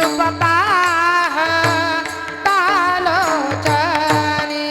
रूप पाहता लोचनी लोचने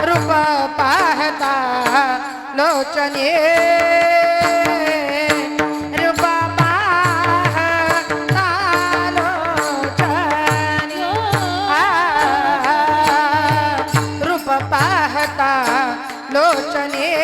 रूप पाहता लोचने रूप पाहता लोचने रूप पाहता लोचने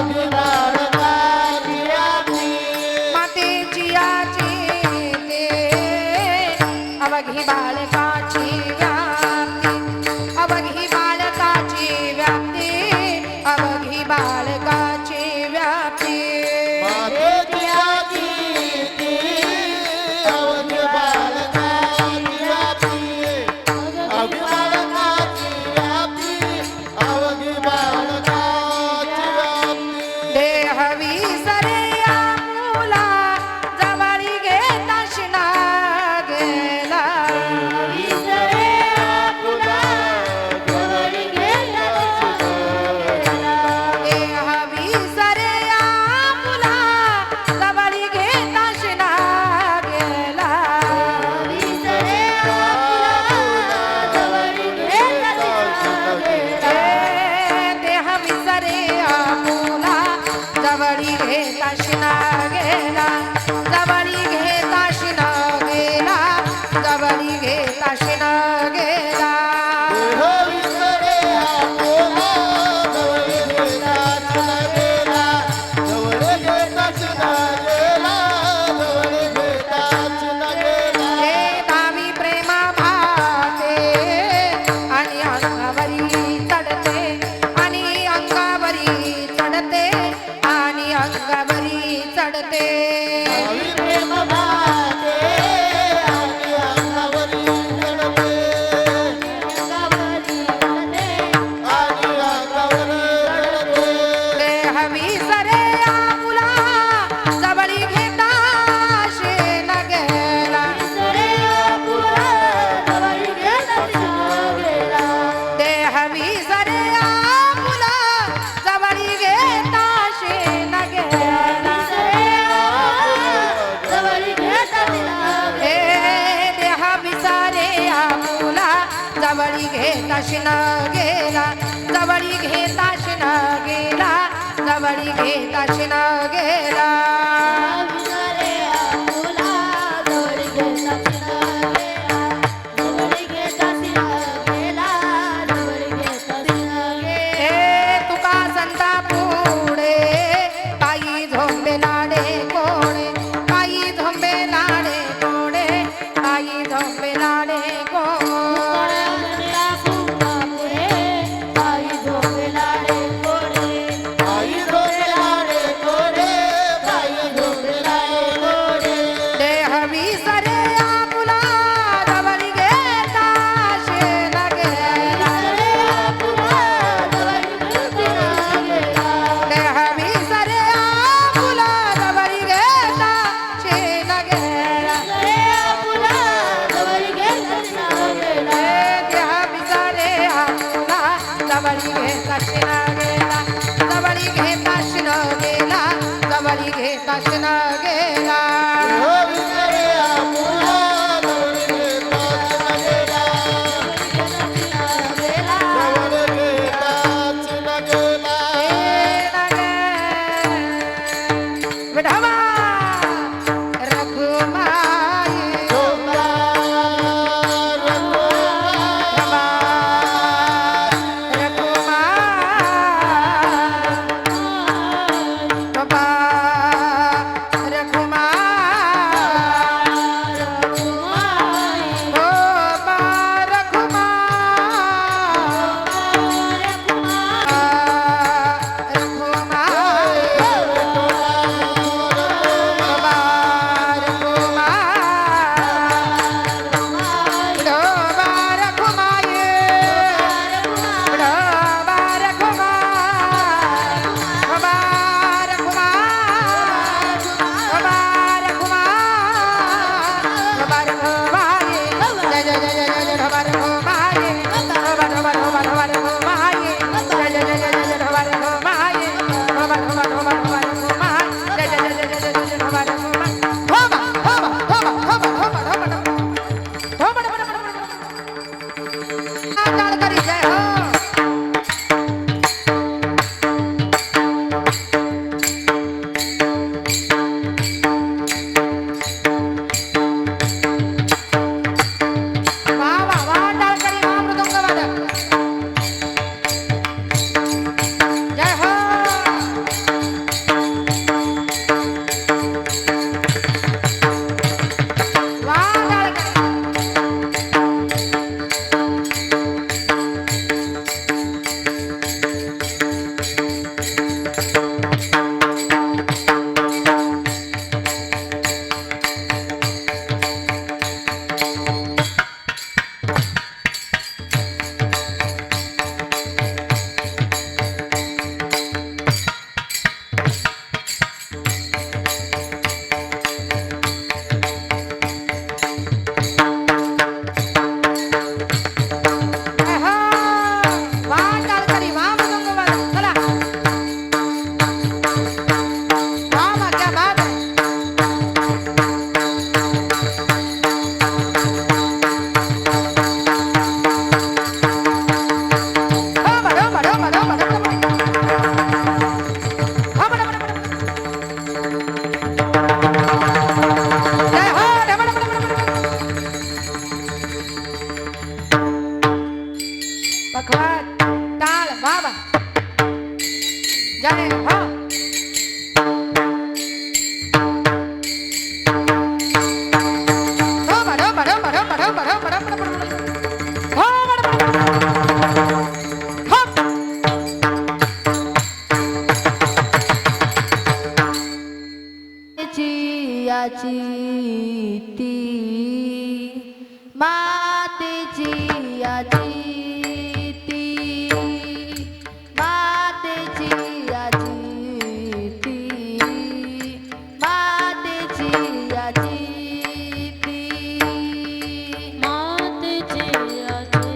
अवघी बाळकाची व्याप्ती मातेची आजी ते अवघी बालकाची व्याप्ती अवघी बालकाची व्याप्ती अवघी बालकाची व्याप्ती मातेची आजी ती अवघी बाळकाची व्याप्ती अवघी बाळकाची व्याप्ती अवघी बाळकाची व्याप्ती देह विसरे या मुला जवळी घेता शिना गेला विसरे आपुला जवळ घेता देह विसरे या मुला जवळी घेता शिना गेला विसरे आपुला जवळ घेता देह विसरे या मुला जवळी घेता शिना गेला जवळी घेता शिना गेला जवळी घेता शिना गेला देह विसरे आपुला जवळ घेताच न गेला जवळ घेताच न गेला जवळ घेताच न गेला हे दावी प्रेमा भाते आणि अंगावरी चढते आणि अंगावरी चढते आणि अंगावरी चढते हवी प्रेम भाते आणि अंगावरी चढते आणि अंगावरी चढते देह विसरे आपुला जवळी घेता शेण गेला देह विसरे आपुला जवळी घेता शेण गेला हे देह विसरे आपुला जवळी घेता शिन गेला जवळी घेता शिन गेला जवळी घेता शिन गेला हे तुका संता पुढे पायी झोंबे लाडे कोणे पायी झोंबे लाडे कोणे पायी झोंबे लाडे कोणे आई झोपेलाडे कोडे बाई झोपेलाडे कोडे देह विसरे आपुला जवळी घेता शेण गेला देह विसरे आपुला जवळी घेता शेण गेला देह विसरे आपुला जवळी घेता शेण गेला जवळी घेता शेण गेला जवळी घेता शेण गेला हो विसरे आपुला जवळ घेताच न गेला जवळ घेताच न गेला विठवा रघुमाई झोपला रघुमाई आजी ती मातेची आजी ती मातेची आजी ती मातेची आजी ती मातेची आजी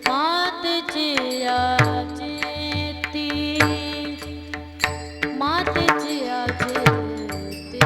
मातेची आजी मातेची आजी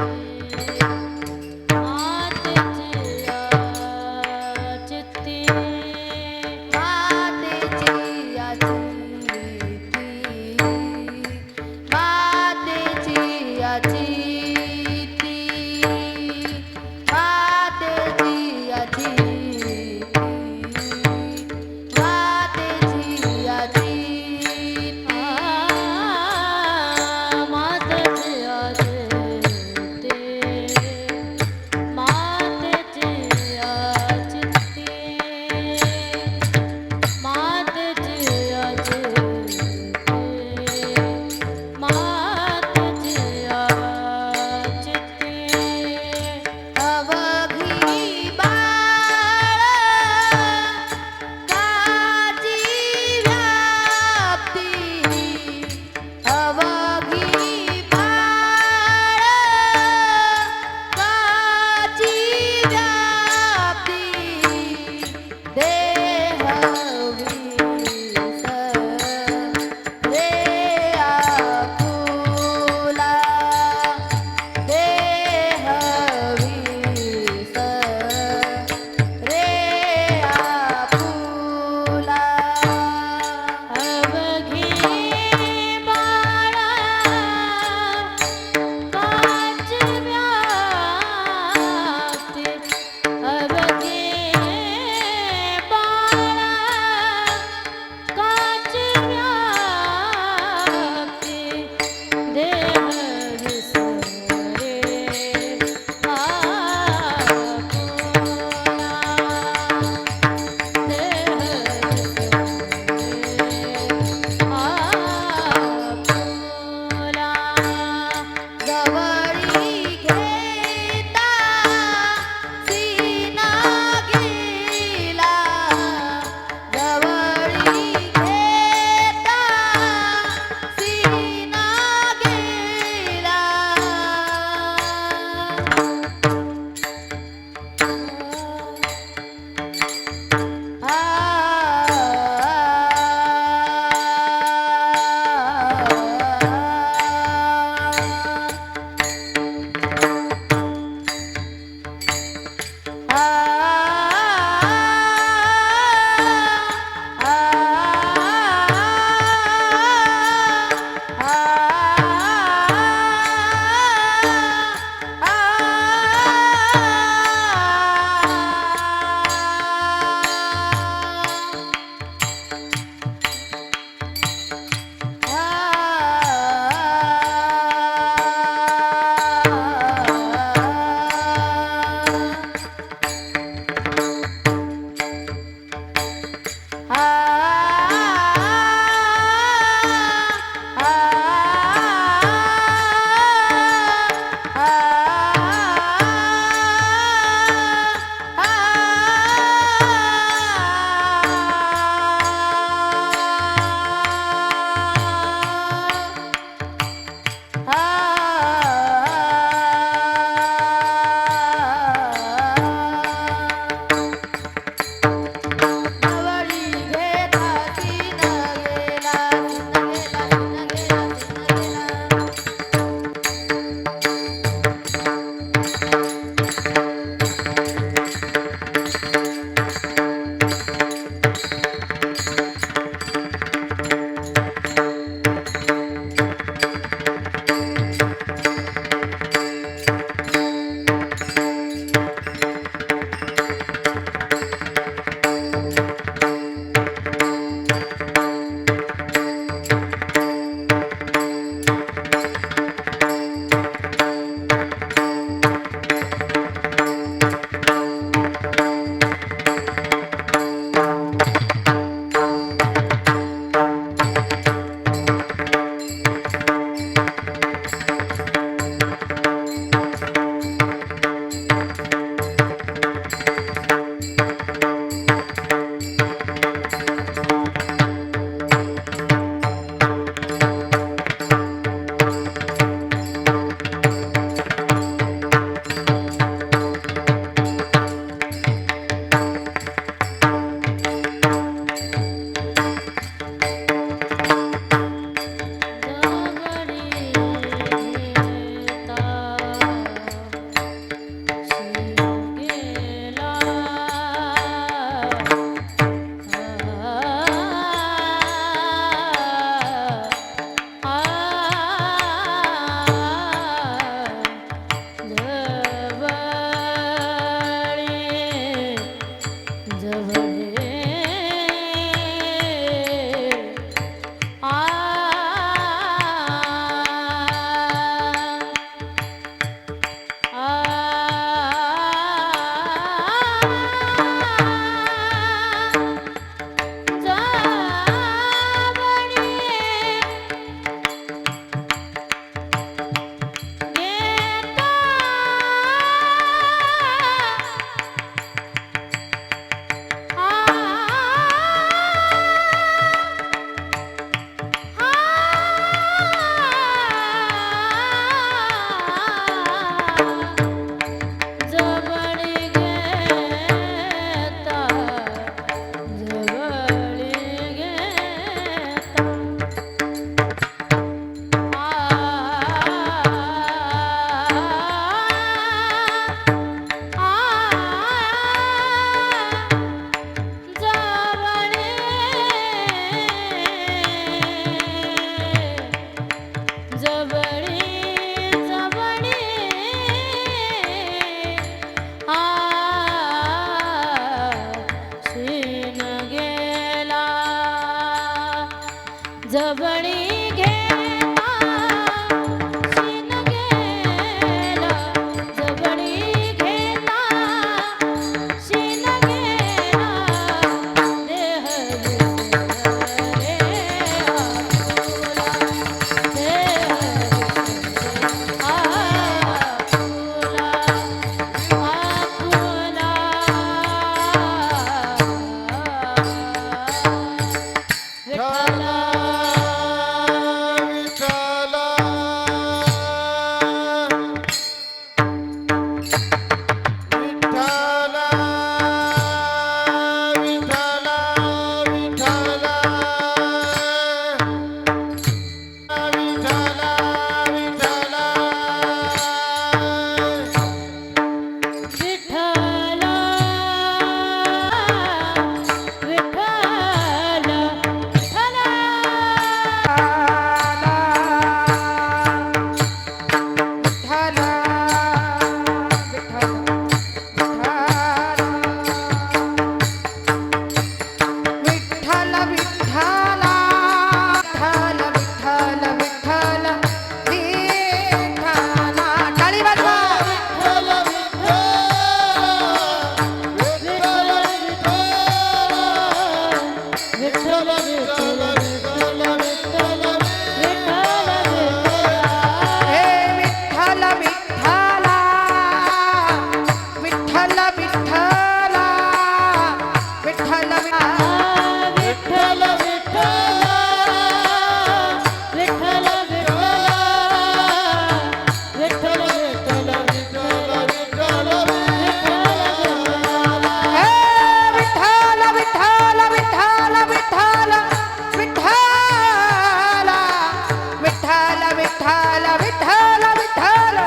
विठ्ठल विठ्ठल विठ्ठल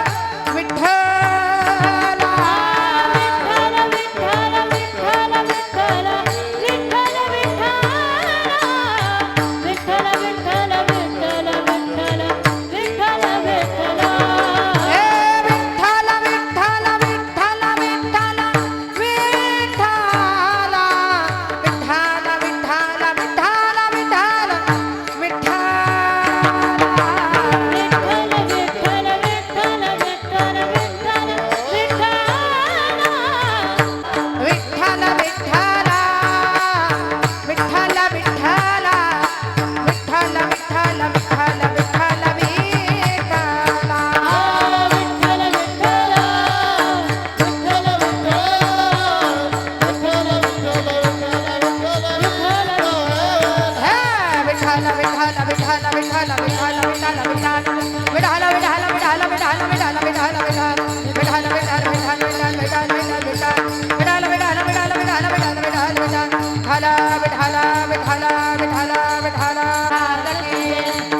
विठ्ठल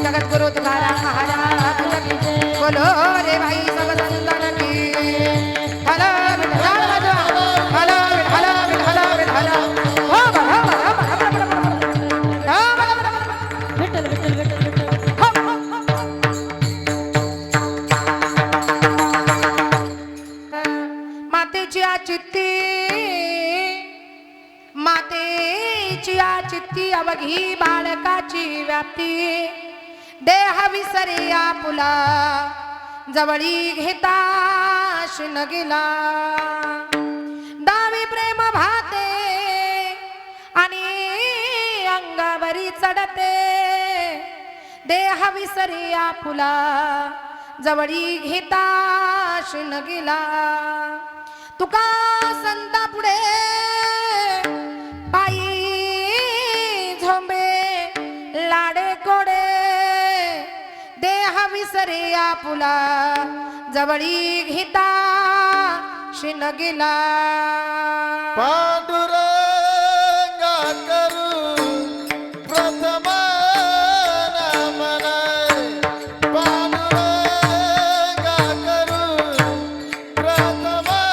जगद्गुरु तुकाराम महाराज की बोलो रे भाई सब संतन की हला विठ्ठल हला विठ्ठल विठ्ठल विठ्ठल हो बरा विठ्ठल विठ्ठल विठ्ठल मातेची चित्ती मातेची चित्ती अवघी बाळकाची व्याप्ती देह विसरे आपुला जवळी घेता शिन गेला दावी प्रेम भाते आणि अंगावरी चढते देह विसरे आपुला जवळी घेता शिन गेला तुका संता पुढे पायी झोंबे लाडे कोडे देह विसरे आपुला जवळी घेता शिन गेला पांडुरंगा करू प्रथम नमन पांडुरंगा करू प्रथम नमन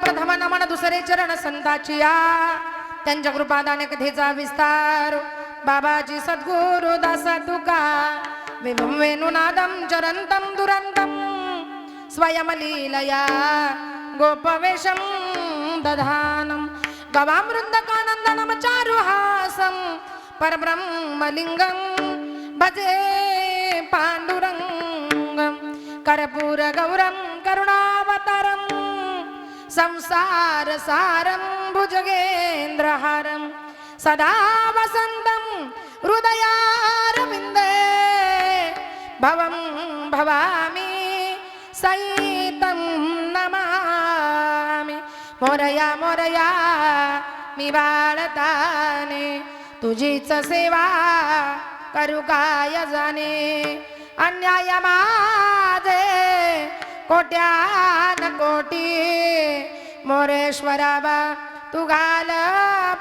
प्रथम नमन दुसरे चरण संताची त्यांच्या कृपादाने कथेचा विस्तार बाबाजी सद्गुरु दास तुका विभम वेणुनादम चरंतम दुरंतम स्वयंलीलया गोपवेशं दधानं गवामृन्दकानन्दनं चारुहासं परब्रह्मलिङ्गं भजे पाण्डुरङ्गं कर्पूरगौरं करुणावतारं संसारसारं भुजगेन्द्रहारं सदा वसन्तं हृदयारविन्दे भवं भवामि सहितं नमामि मोरया मोरया मी बाळताने तुझीच सेवा करू काय जाणे अन्याय माझे कोट्यान कोटी मोरेश्वराबा तू घाल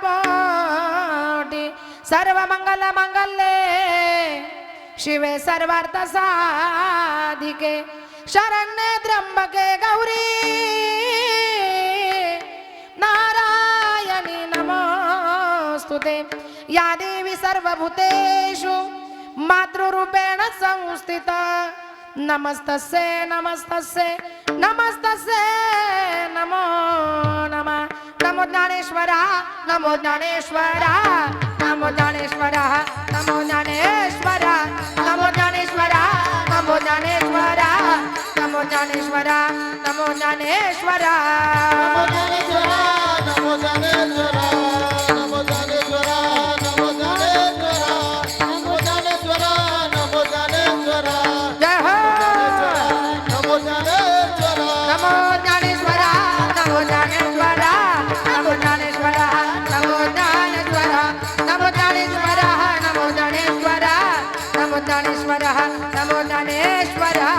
पोटी सर्व मंगल मंगल्ये शिवे सर्वार्थ साधिके शरण्ये त्र्यंबके गौरी नारायणी नमोस्तुते या देवी सर्वभूतेषु मातृरूपेण संस्थिता नमस्तस्यै नमस्तस्यै नमस्तस्यै नमो नमः नमो ज्ञानेश्वरा नमो ज्ञानेश्वरा नमो ज्ञानेश्वरा नमो ज्ञानेश्वरा नमो ज्ञानेश्वरा नमो ज्ञानेश्वरा नमो ज्ञानेश्वरा नमो ज्ञानेश्वरा नमो ज्ञानेश्वरा नमो ज्ञानेश्वरा नमो ज्ञानेश्वरा नमो ज्ञानेश्वरा नमो ज्ञानेश्वरा जय हो नमो ज्ञानेश्वरा नमो ज्ञानेश्वरा नमो ज्ञानेश्वरा नमो ज्ञानेश्वरा नमो ज्ञानेश्वरा नमो ज्ञानेश्वरा नमो ज्ञानेश्वरा नमो ज्ञानेश्वरा नमो ज्ञानेश्वरा नमो ज्ञानेश्वरा नमो ज्ञानेश्वरा नमो ज्ञानेश्वरा नमो ज्ञानेश्वरा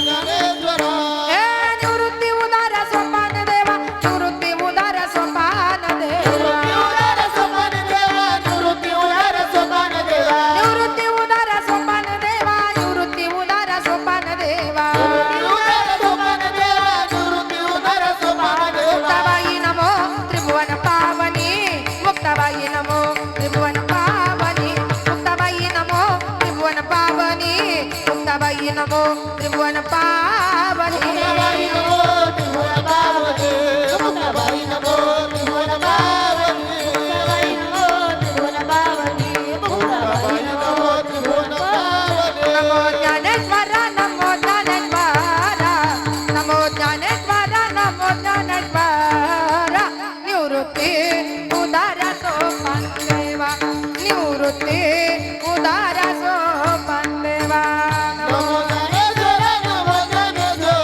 ए निवृत्ती उदार सोपान देवा निवृत्ती उदार सोपान देवा उदार सोपान देवा निवृत्ती उदार सोपान देवा निवृत्ती उदार सोपान देवा निवृत्ती उदार सोपान देवा उदार सोपान देवा निवृत्ती उदार सोपान देवा मुक्ताबाई नमो त्रिभुवन पावनी मुक्ताबाई नमो त्रिभुवन पावनी मुक्ताबाई नमो त्रिभुवन पावनी मुक्ताबाई नमो त्रिभुवन पावनी मुक्ताबाई नमो त्रिभुवन पावनी मुक्ताबाई नमो त्रिभुवन पावनी मुक्ताबाई नमो त्रिभुवन पावनी मुक्ताबाई नमो त्रिभुवन पावनी नमो ज्ञानेश्वरा नमो ज्ञानेश्वरा नमो ज्ञानेश्वरा नमो ज्ञानेश्वरा निवृत्ती उदारा सोपान देवा निवृत्ती उदारा सोपान देवा नमो ज्ञानेश्वरा नमो ज्ञानेश्वरा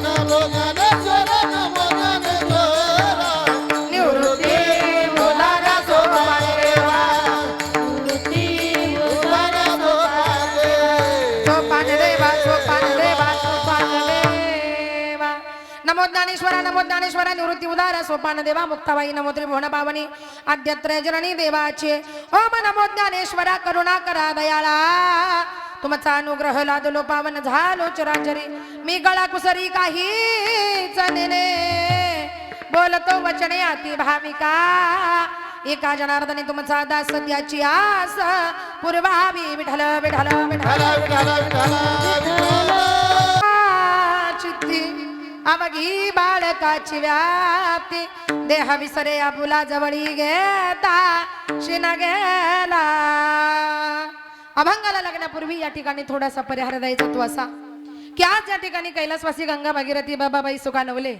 नमो ज्ञानेश्वरा नमो ज्ञानेश्वरा निवृत्ती उदारा सोपान देवा उदार सोपान देवा सोपान देवा सोपान देवा सोपान देवा नमो ज्ञानेश्वरा नमो ज्ञानेश्वरा निवृत्ती उदार सोपान देवा मुक्ताबाई नमो त्रिभुवन पावनी आद्यत्र जननी देवाचे ओम नमो ज्ञानेश्वरा करुणा करा दयाळा तुमचा अनुग्रह लादलो पावन झालो चराचरी मी गळा कुसरी काही चनेने बोलतो वचने अति भाविका एका जनार्दने तुमचा दास सत्याची आस पूर्वावी विठ्ठल विठ्ठल विठ्ठल चित्ती अवघी बाळकाची व्याप्ती देह विसरे आपुला जवळी घेता शिन गेला अभंगाला लग्नापूर्वी या ठिकाणी थोडासा परिहार द्यायचा तो असा की आज या ठिकाणी कैलासवासी गंगा भागीरथी बाबाबाई सुखानवले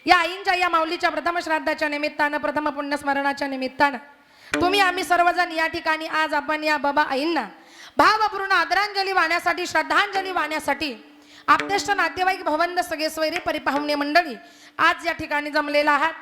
या आईंच्या या माऊलीच्या प्रथम श्राद्धाच्या निमित्तानं प्रथम पुण्यस्मरणाच्या निमित्तानं तुम्ही आम्ही सर्वजण या ठिकाणी आज आपण या बाबा आईंना भावपूर्ण आदरांजली वाहण्यासाठी श्रद्धांजली वाहण्यासाठी आपतेष्ट नातेवाईक भवंद सगळे सोयरे परिपाहुणे मंडळी आज या ठिकाणी जमलेला आहात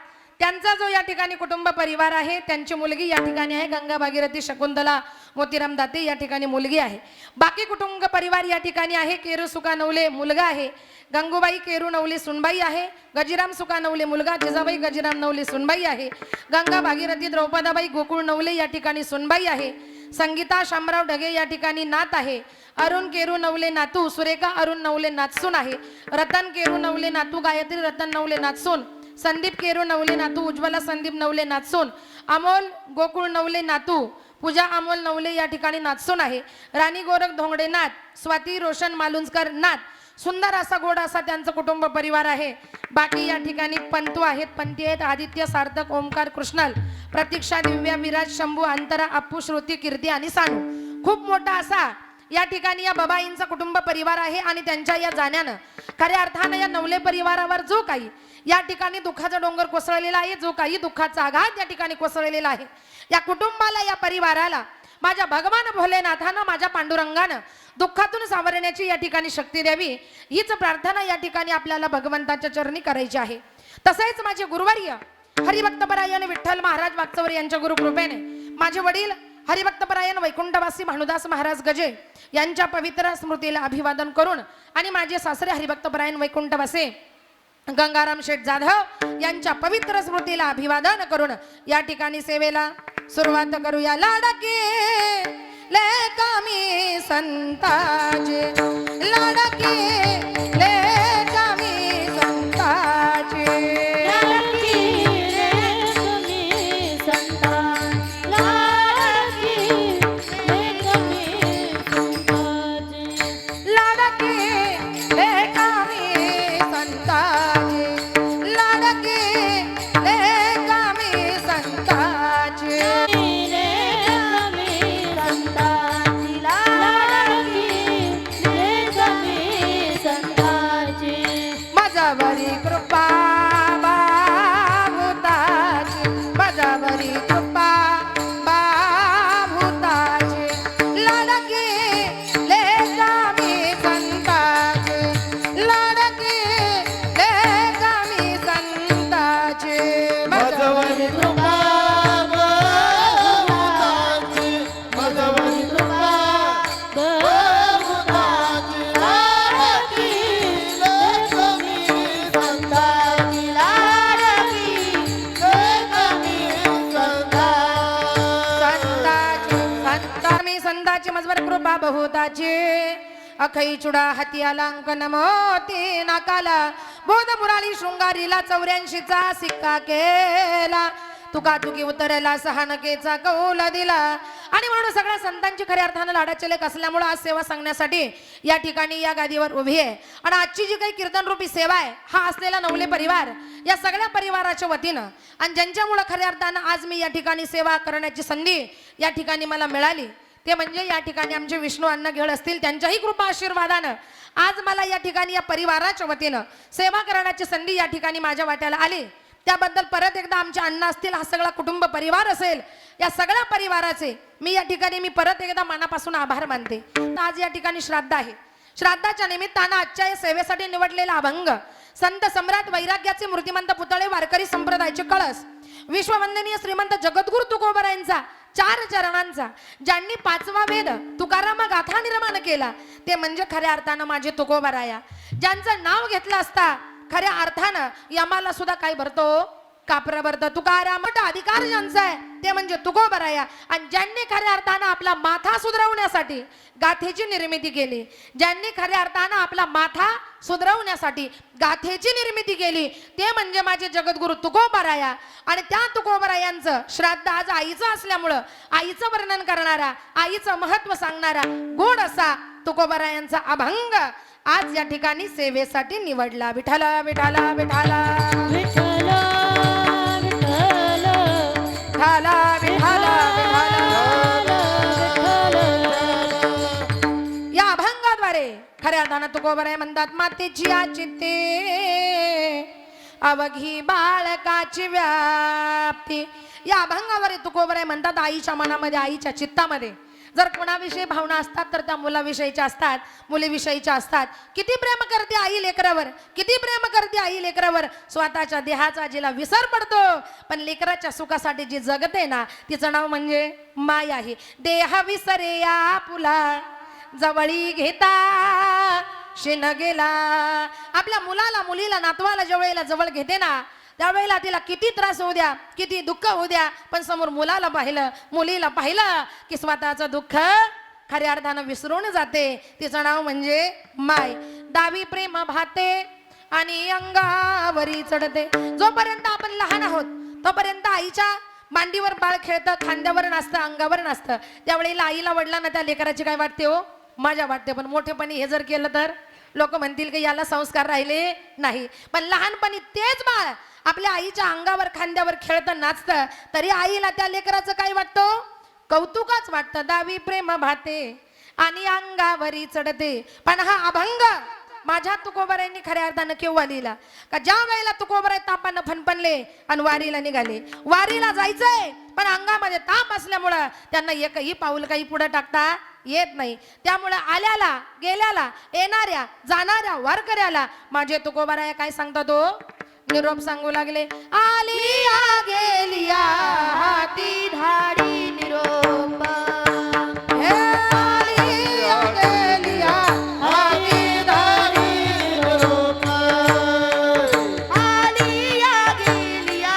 त्यांचा जो या ठिकाणी कुटुंब परिवार आहे त्यांची मुलगी या ठिकाणी आहे गंगा भागीरथी शकुंतला मोतीराम दाते या ठिकाणी मुलगी आहे बाकी कुटुंब परिवार या ठिकाणी आहे केरू सुकानवले मुलगा आहे गंगूबाई केरू नवले सुनबाई आहे गजिराम सुकानवले मुलगा जिजाबाई गजिराम नवले सुनबाई आहे गंगा भागीरथी द्रौपदाबाई गोकुळ नवले या ठिकाणी सुनबाई आहे संगीता शामराव ढगे या ठिकाणी नात आहे अरुण केरू नवले नातू सुरेखा अरुण नवले नातसून आहे रतन केरू नवले नातू गायत्री रतन नवले नातसून संदीप केरू नवले नातू, उज्ज्वला संदीप नवले नाचून, अमोल गोकुळ नवले नातू, पूजा अमोल नवले या ठिकाणी नाचून आहे. राणी गोरख धोंगडे नाथ, स्वाती रोशन मालुंजकर नाथ, सुंदर असा गोड असा त्यांचं कुटुंब परिवार आहे. बाकी या ठिकाणी पंतू आहेत, पंती आहेत, आदित्य, सार्थक, ओमकार, कृष्णाल, प्रतीक्षा, दिव्या, विराज, शंभू, अंतरा, अप्पू, श्रुती, कीर्ती आणि सानू. खूप मोठा असा या ठिकाणी या बाबाईंचा कुटुंब परिवार आहे. आणि त्यांच्या या जाण्यानं खऱ्या अर्थानं या नवले परिवारावर जो काही या ठिकाणी दुःखाचा डोंगर कोसळलेला आहे, जो काही दुःखाचा आघात या ठिकाणी कोसळलेला आहे, या कुटुंबाला, या परिवाराला माझ्या भगवान भोलेनाथानं, माझ्या पांडुरंगानं दुःखातून सावरण्याची या ठिकाणी शक्ती द्यावी, हीच प्रार्थना या ठिकाणी आपल्याला भगवंताच्या चरणी करायची आहे. तसेच माझे गुरुवर्य हरिभक्तपरायण विठ्ठल महाराज वागचौरे यांच्या गुरुकृपेने माझे वडील हरिभक्तपरायण वैकुंठवासी भानुदास महाराज गजे यांच्या पवित्र स्मृतीला अभिवादन करून आणि माझे सासरे हरिभक्तपरायण वैकुंठवासी गंगाराम शेठ जाधव यांच्या पवित्र स्मृतीला अभिवादन करून या ठिकाणी सेवेला सुरुवात करूया. लाडके लेकामी संताचे, लाडके लेकामी संताचे, बहुताचे अखई चुडा हातियाला अंकन मोती नाकाला बोध मुराली शृंगारीला 84चा सिक्का केला, तुका तुकी उतरला सहानकेचा कौल दिला. आणि म्हणून सगळ्या संतांची खऱ्या अर्थानं लाडाचे लेख असल्यामुळे आज सेवा सांगण्यासाठी या ठिकाणी या गादीवर उभी आहे. आणि आजची जी काही कीर्तन रूपी सेवा आहे, हा असलेला नवले परिवार या सगळ्या परिवाराच्या वतीनं आणि ज्यांच्यामुळे खऱ्या अर्थानं आज मी या ठिकाणी सेवा करण्याची संधी या ठिकाणी मला मिळाली, ते म्हणजे या ठिकाणी आमचे विष्णू अण्णा घेळ असतील, त्यांच्याही कृपा आशीर्वादानं आज मला या ठिकाणी या परिवाराच्या वतीनं सेवा करण्याची संधी या ठिकाणी माझ्या वाट्याला आली. त्याबद्दल परत एकदा आमचे अण्णा असतील, हा सगळा कुटुंब परिवार असेल, या सगळ्या परिवाराचे मी या ठिकाणी परत एकदा मनापासून आभार मानते. आज या ठिकाणी श्राद्ध आहे. श्राद्धाच्या निमित्तानं आजच्या या सेवेसाठी निवडलेला अभंग संत सम्राट वैराग्याचे मूर्तिमंत पुतळे वारकरी संप्रदायाचे कळस विश्ववंदनीय श्रीमंत जगद्गुरु तुकोबरायांचा 4 चरणांचा, ज्यांनी 5वा वेद तुकाराम गाथा निर्माण केला, ते म्हणजे खऱ्या अर्थानं माझे तुकोबराया, ज्यांचं नाव घेतलं असता खऱ्या अर्थानं यमाला सुद्धा काय भरतो, कापर भरतं. तुकाराम अधिकार ज्यांचा आहे ते म्हणजे तुकोबराया, आणि ज्यांनी खऱ्या अर्थानं आपला माथा सुधरवण्यासाठी गाथेची निर्मिती केली, ज्यांनी खऱ्या अर्थानं आपला माथा सुधरवण्यासाठी गाथेची निर्मिती केली, ते म्हणजे माझे जगद्गुरु तुकोबराया. आणि त्या तुकोबरायांचं श्राद्ध आज आईचं असल्यामुळं आईचं वर्णन करणारा, आईचं महत्व सांगणारा गोड असा तुकोबरायांचा अभंग आज या ठिकाणी सेवेसाठी निवडला. विठाला विठाला विठाला विठाला विठाला या अभंगाद्वारे खऱ्या अर्थानं तुकोबराय म्हणतात, मातेची चित्ते अवघी बाळकाची व्याप्ती. या अभंगाद्वारे तुकोबराय म्हणतात, आईच्या मनामध्ये, आईच्या चित्तामध्ये जर कोणाविषयी भावना असतात तर त्या मुलाविषयीच्या असतात, मुलीविषयीच्या असतात. किती प्रेम करते आई लेकरावर, किती प्रेम करते आई लेकरावर. स्वतःच्या देहाचा जिला विसर पडतो, पण लेकराच्या सुखासाठी जी जगते ना, तिचं नाव म्हणजे माय आहे. देह विसरे या पुला जवळी घेता शिन गेला. आपल्या मुलाला, मुलीला, नातवाला ज्यावेळेला जवळ घेते ना, त्यावेळेला तिला किती त्रास होऊ द्या, किती दुःख होऊ द्या, पण समोर मुलाला पाहिलं, मुलीला पाहिलं की स्वतःचं दुःख खऱ्या अर्थानं विसरून जाते. तिचं नाव म्हणजे माय. दावी प्रेम भाते आणि अंगावरी चढते. जोपर्यंत आपण लहान आहोत तोपर्यंत आईच्या मांडीवर बाळ खेळतं, खांद्यावर नाचतं, अंगावर नाचतं. त्यावेळेला आईला वडिलांना त्या लेकराची काय वाटते हो? मजा वाटते. पण मोठेपणी हे जर केलं तर लोक म्हणतील की याला संस्कार राहिले नाही. पण लहानपणी तेच बाळ आपल्या आईच्या अंगावर खांद्यावर खेळतं, नाचतं, तरी आईला त्या लेकराचं काय वाटतं? कौतुकच वाटतं. दावी प्रेम भाते आणि अंगावरी चढते. पण हा अभंग माझ्या तुकोबरायांनी खऱ्या अर्थानं केव्हा लिहिला? का ज्या वेळेला तुकोबराय तापानं फणफणले आणि वारीला निघाले. वारीला जायचंय पण अंगामध्ये ताप असल्यामुळं त्यांना एकही पाऊल काही पुढे टाकता येत नाही. त्यामुळे आल्याला गेल्याला येणाऱ्या जाणाऱ्या वारकऱ्याला माझे तुकोबराय काय सांगतात हो? निरोप सांगू लागले. आलिया गेलिया हाती धाडी निरोप. हे आलिया गेलिया हाती धाडी निरोप. आलिया गेलिया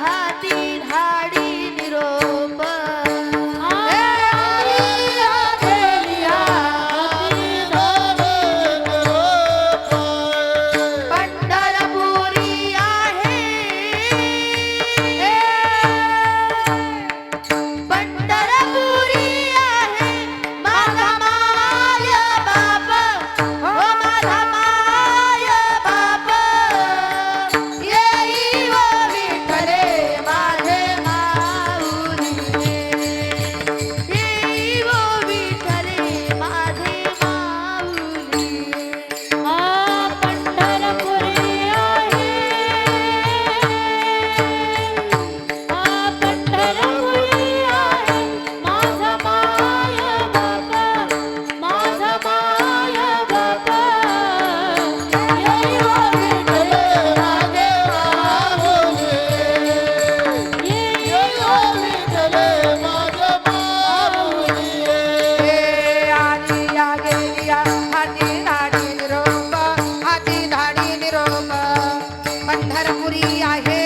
हाती धाडी निरोप. हे आलिया गेलिया हाती धाडी निरोप. पंढरपुरी आहे. पंढरपुरी आहे माझा माय बाप. हो माझा माय बाप. येई व विठ्ठले माझे माऊली. येई व विठ्ठले माझे माऊली. पंढरपुरी आहे. पंढरपुरी आहे माझा माय बाप. माझा माय बाप. येई व विठ्ठले माझे माऊली. येई व विठ्ठले माझे माऊली. हे आलिया गेलिया हाती धाडी निरोप. हाती धाडी निरोप. पंढरपुरी आहे.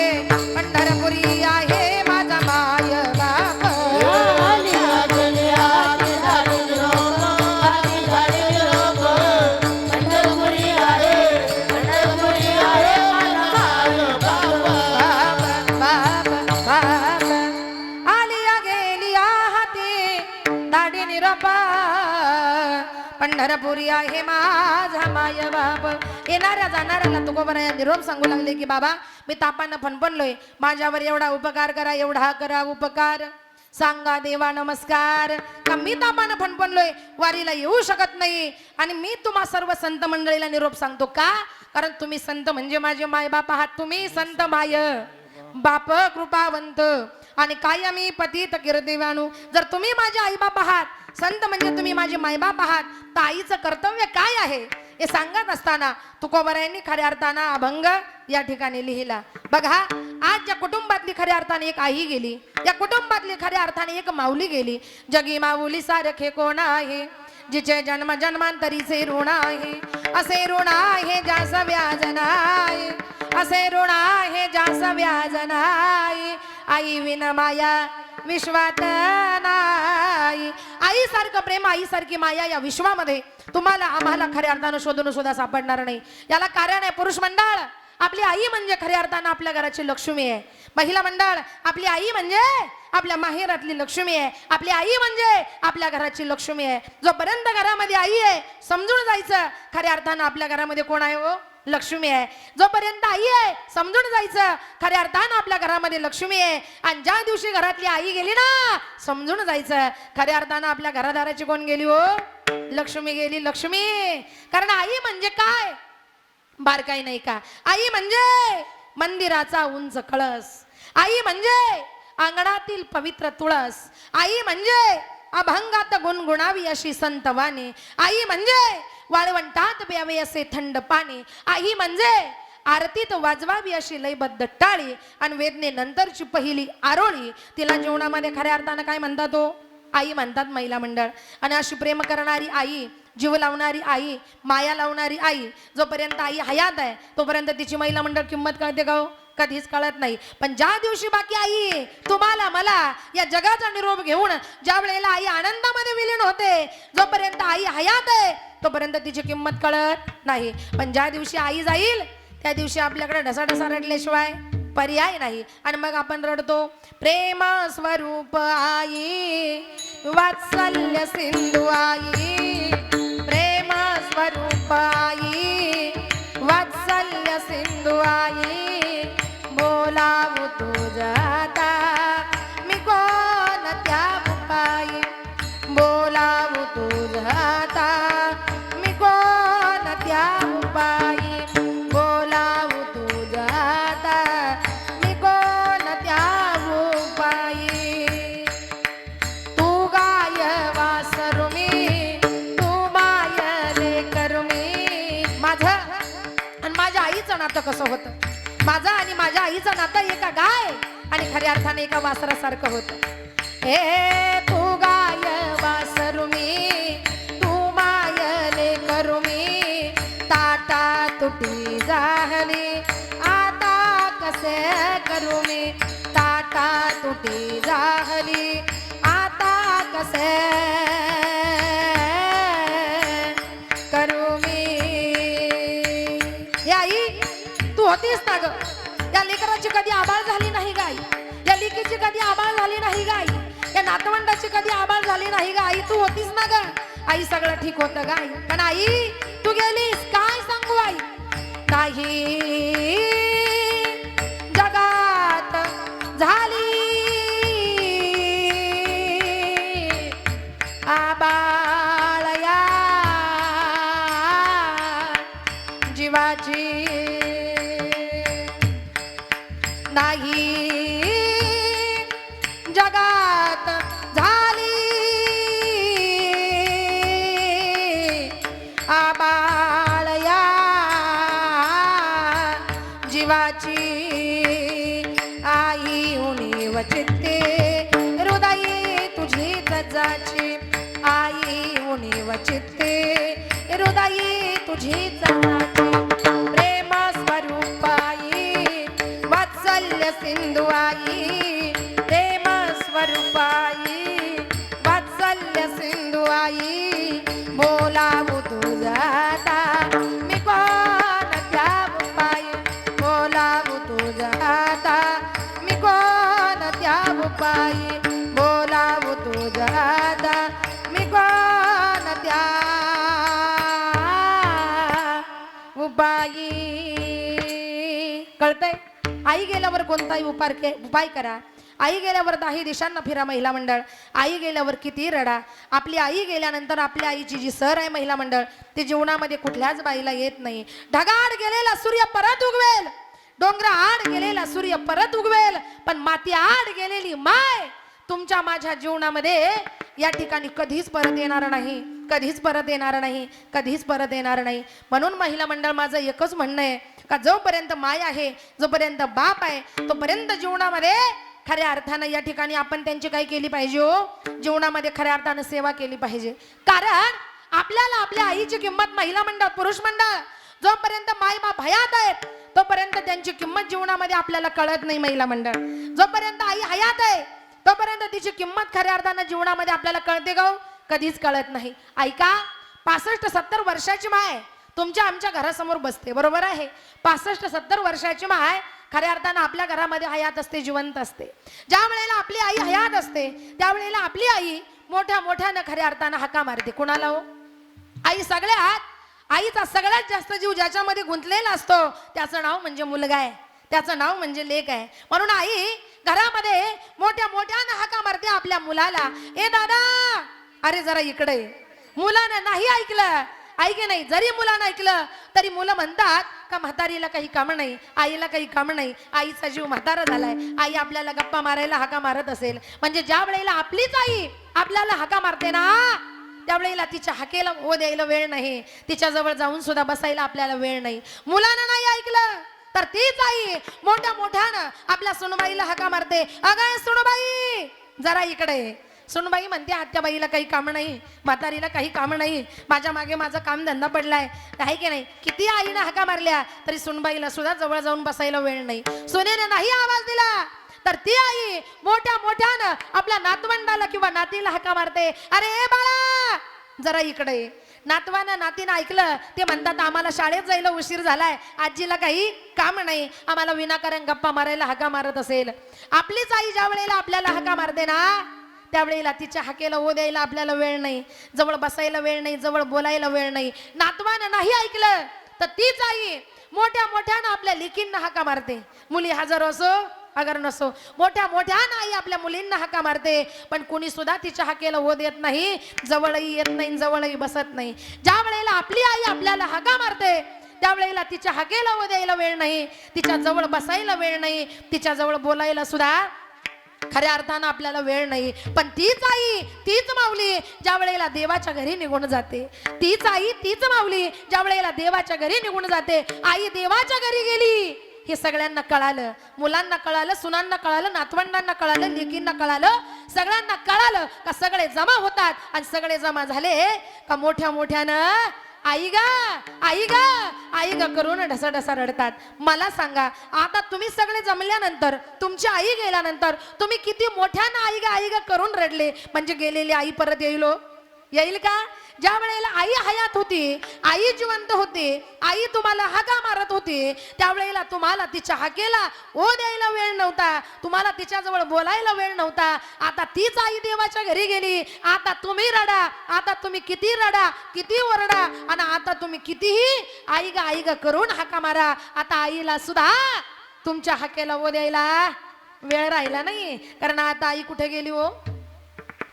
पंढरपुरी आहे माझा माय बाप. आलिया गेलिया हाती धाडी निरोप. हाती धाडी निरोप. पंढरपुरी आहे. पंढरपुरी आहे माझा माय बाप. बाप बाप बाप. आलिया गेलिया हाती धाडी निरोप. पंढरपुरी आहे माझा माय बाप. येणाऱ्या जाणाऱ्याला तुकोबराया निरोप सांगू लागले की बाबा मी तापानं फणफणलोय, माझ्यावर एवढा उपकार करा, एवढा करा उपकार. सांगा देवा नमस्कार. का मी तापानं फणफणलोय, वारीला येऊ शकत नाही आणि मी तुम्हा सर्व संत मंडळीला निरोप सांगतो. का? कारण तुम्ही संत म्हणजे माझे मायबाप आहात. तुम्ही संत माय बाप कृपावंत आणि कायमी पतित कीर्तिवाणू. जर तुम्ही माझे आईबाप आहात, संत म्हणजे तुम्ही माझे मायबाप आहात, तर आईचं कर्तव्य काय आहे हे सांगत असताना तुकोबरायांनी खऱ्या अर्थानं अभंग या ठिकाणी लिहिला. बघा आज ज्या कुटुंबातली खऱ्या अर्थाने एक आई गेली, या कुटुंबातली खऱ्या अर्थाने एक माऊली गेली. जगी माऊली सारखे कोण आहे, जिचे जन्म जन्मांतरीचे ऋण आहे. असे ऋण आहे ज्यास व्याज नाही. असे ऋण आहे ज्यास व्याज नाही. आई विन माया विश्वात नाही. आई सारखं प्रेम, आई सारखी माया या विश्वामध्ये तुम्हाला आम्हाला खऱ्या अर्थानं शोधून सुद्धा सापडणार नाही. याला कारण आहे पुरुष मंडळ. आपली आई म्हणजे खऱ्या अर्थानं आपल्या घराची लक्ष्मी आहे. महिला मंडळ आपली आई म्हणजे आपल्या माहेरातली लक्ष्मी आहे. आपली आई म्हणजे आपल्या घराची लक्ष्मी आहे. जोपर्यंत घरामध्ये आई आहे समजून जायचं खऱ्या अर्थानं आपल्या घरामध्ये कोण आहे हो? लक्ष्मी आहे. जोपर्यंत आई आहे समजून जायचं खऱ्या अर्थानं आपल्या घरामध्ये लक्ष्मी आहे. आणि ज्या दिवशी घरातली आई गेली ना समजून जायचं खऱ्या अर्थानं आपल्या घरादाराची कोण गेली हो? लक्ष्मी गेली. लक्ष्मी. कारण आई म्हणजे काय? बारकाई नाही का? आई म्हणजे मंदिराचा उंच कळस. आई म्हणजे अंगणातील पवित्र तुळस. आई म्हणजे अभंगात गुणगुणावी अशी संतवाणी. आई म्हणजे वाळवंटात प्यावे असे थंड पाणी. आई म्हणजे आरतीत वाजवावी अशी लयबद्ध टाळी आणि वेदनेनंतरची पहिली आरोळी. तिला जीवनामध्ये खऱ्या अर्थानं काय म्हणतात हो? आई म्हणतात महिला मंडळ. आणि अशी प्रेम करणारी आई, जीव लावणारी आई, माया लावणारी आई, जोपर्यंत आई हयात आहे तोपर्यंत तिची महिला मंडळ किंमत कळते का हो? कधीच कळत नाही. पण ज्या दिवशी बाकी आई तुम्हाला मला या जगाचा निरोप घेऊन ज्या वेळेला आई आनंदामध्ये विलीन होते, जोपर्यंत आई हयात आहे तोपर्यंत तिची किंमत कळत नाही. पण ज्या दिवशी आई जाईल त्या दिवशी आपल्याकडे ढसाढसा रडल्याशिवाय पर्याय नाही. आणि मग आपण रडतो, प्रेम स्वरूप आई वात्सल्य सिंधू आई, प्रेम स्वरूप आई वात्सल्य सिंधू आई, बोलावू तुझ्या आता मी कोण त्या पायी, बोलावू तुझ्या आता मी कोण त्या पायी, बोलावू तुझ्या आता मी कोण त्या पायी. तू गाय वासरू मी, तू माय लेकरू मी. माझं आणि माझ्या आईचं नातं कसं होतं? माझं आणि माझ्या आईचं नातं एका गाय आणि खऱ्या अर्थाने एका वासरासारखं होतं. हे तू गाय वासरू मी, तू माय लेकरू मी, ताटा तुटी झाली आता कसे करू मी, ताटा तुटी झाली आता कसे करू मी. हे आई तू होतीस ना ग, या लेकराची कधी आबाळ झाली नाही गाई, या लेकीची कधी आबाळ झाली नाही गाई, या नातवंडाची कधी आबाळ झाली नाही ग आई. तू होतीस ना ग आई, सगळं ठीक होतं गाई. पण आई तू गेलीस, काय सांगू आई, काही जगात झाली आबाळ या जीवाची, नाही जगात झाली आबाळ या जीवाची. आई उणीव चित्ते हृदयी तुझी जजाची, आई उणीव चित्ते हृदयी तुझी जजाची, प्रेम स्वरूप आई वात्सल्य सिंधू आई, प्रेम स्वरूप आई वात्सल्य सिंधू आई, बोलावू तुझा आता मी कोण त्या पायी, बोलावू तुझा आता मी कोण त्या पायी, बोलावू तुझा आता मी कोण त्या उपायी. कळतंय? आई गेल्यावर कोणताही उपाय करा, आई गेल्यावर 10 दिशांना फिरा महिला मंडळ, आई गेल्यावर किती रडा. आपली आई गेल्यानंतर आपल्या आईची जी सर आहे महिला मंडळ, ती जीवनामध्ये कुठल्याच बाईला येत नाही. ढगाड गेलेला सूर्य परत उगवेल, डोंगरा आड गेलेला सूर्य परत उगवेल, पण माती आड गेलेली माय तुमच्या माझ्या जीवनामध्ये या ठिकाणी कधीच परत येणार नाही, कधीच परत येणार नाही, कधीच परत येणार नाही. म्हणून महिला मंडळ माझं एकच म्हणणं आहे का जोपर्यंत माय आहे, जोपर्यंत बाप आहे, तोपर्यंत जीवनामध्ये खऱ्या अर्थानं या ठिकाणी आपण त्यांची काय केली पाहिजे हो, जीवनामध्ये खऱ्या अर्थानं सेवा केली पाहिजे. कारण आपल्याला आपल्या आईची किंमत महिला मंडळ पुरुष मंडळ जोपर्यंत माय बाप हयात आहेत तोपर्यंत त्यांची किंमत जीवनामध्ये आपल्याला कळत नाही. महिला मंडळ जोपर्यंत आई हयात आहे तोपर्यंत तिची किंमत खऱ्या अर्थानं जीवनामध्ये आपल्याला कळते का? कधीच कळत नाही. ऐका, 65-70 वर्षाची माय तुमच्या आमच्या घरासमोर बसते, बरोबर आहे. 65-70 वर्षाची माय खऱ्या अर्थानं आपल्या घरामध्ये हयात असते, जिवंत असते. ज्या वेळेला आपली आई हयात असते त्यावेळेला आपली आई मोठ्या मोठ्यानं खऱ्या अर्थानं हाका मारते. कुणाला हो? आई सगळ्यात, आईचा सगळ्यात जास्त जीव ज्याच्यामध्ये गुंतलेला असतो त्याचं नाव म्हणजे मुलगा आहे, त्याचं नाव म्हणजे लेक आहे. म्हणून आई घरामध्ये मोठ्या मोठ्यानं हाका मारते आपल्या मुलाला, ए दादा, अरे जरा इकडे. मुलानं नाही ऐकलं, ऐके नाही, जरी मुलानं ऐकलं तरी मुलं म्हणतात का म्हातारीला काही काम नाही, आईला काही काम नाही, आईचा जीव म्हातारा झालाय, आई आपल्याला गप्पा मारायला हाका मारत असेल. म्हणजे ज्या वेळेला आपलीच आई आपल्याला हाका मारते ना त्यावेळेला तिच्या हाकेला हो द्यायला वेळ नाही, तिच्या जवळ जाऊन सुद्धा बसायला आपल्याला वेळ नाही. मुलानं नाही ऐकलं तर तीच आई मोठ्या मोठ्यानं आपल्या सुनबाईला हाका मारते, अगं सुनबाई जरा इकडे. सुनबाई म्हणते आत्याबाईला काही काम नाही, म्हातारीला काही काम नाही, माझ्या मागे माझा काम धंदा पडलाय, आहे की नाही. किती आईनं हाका मारल्या तरी सुनबाईला सुद्धा जवळ जाऊन बसायला वेळ नाही. सुनेने नाही आवाज दिला तर ती आई मोठ्या मोठ्यानं आपल्या नातवंडाला किंवा नातीला हाका मारते, अरे बाळा जरा इकडे. नातवानं नातीनं ऐकलं ते म्हणतात आम्हाला शाळेत जायला उशीर झालाय, आजीला काही काम नाही, आम्हाला विनाकारण गप्पा मारायला हाका मारत असेल. आपलीच आई ज्या वेळेला आपल्याला हाका मारते ना त्यावेळेला तिच्या हाकेला ओ द्यायला आपल्याला वेळ नाही, जवळ बसायला वेळ नाही, जवळ बोलायला वेळ नाही. नातवानं नाही ऐकलं तर तीच आई मोठ्या मोठ्यानं आपल्या लेकींना हाका मारते. मुली हजर असो अगर नसो, मोठ्या मोठ्यानं आई आपल्या मुलींना हाका मारते, पण कुणी सुद्धा तिच्या हाकेला ओ देत नाही, जवळही येत नाही, जवळही बसत नाही. ज्या वेळेला आपली आई आपल्याला हाका मारते त्यावेळेला तिच्या हाकेला ओ द्यायला वेळ नाही, तिच्या जवळ बसायला वेळ नाही, तिच्या जवळ बोलायला सुद्धा खऱ्या अर्थानं आपल्याला वेळ नाही. पण तीच आई तीच माऊली ज्या वेळेला देवाच्या घरी निघून जाते, तीच आई तीच माऊली ज्या वेळेला देवाच्या घरी निघून जाते. आई देवाच्या घरी गेली हे सगळ्यांना कळालं, मुलांना कळालं, सुनांना कळालं, नातवंडांना कळालं, लेकींना कळालं, सगळ्यांना कळालं का सगळे जमा होतात आणि सगळे जमा झाले का मोठ्या मोठ्यानं आई गा आई गा आई गा करून ढसाढसा रडतात. मला सांगा आता तुम्ही सगळे जमल्यानंतर, तुमची आई गेल्यानंतर तुम्ही किती मोठ्यानं आई गा करून रडले, म्हणजे गेलेली आई परत येईल का? ज्या वेळेला आई हयात होती, आई जिवंत होती, आई तुम्हाला हाका मारत होती, त्यावेळेला तुम्हाला तिच्या हाकेला ओ द्यायला वेळ नव्हता, तुम्हाला तिच्याजवळ बोलायला वेळ नव्हता. आता तीच आई देवाच्या घरी गेली, आता तुम्ही रडा, आता तुम्ही किती रडा, किती ओरडा, आणि आता तुम्ही कितीही आई गा करून हाका मारा, आता आईला सुद्धा तुमच्या हाकेला ओ द्यायला वेळ राहिला नाही. कारण आता आई कुठे गेली हो,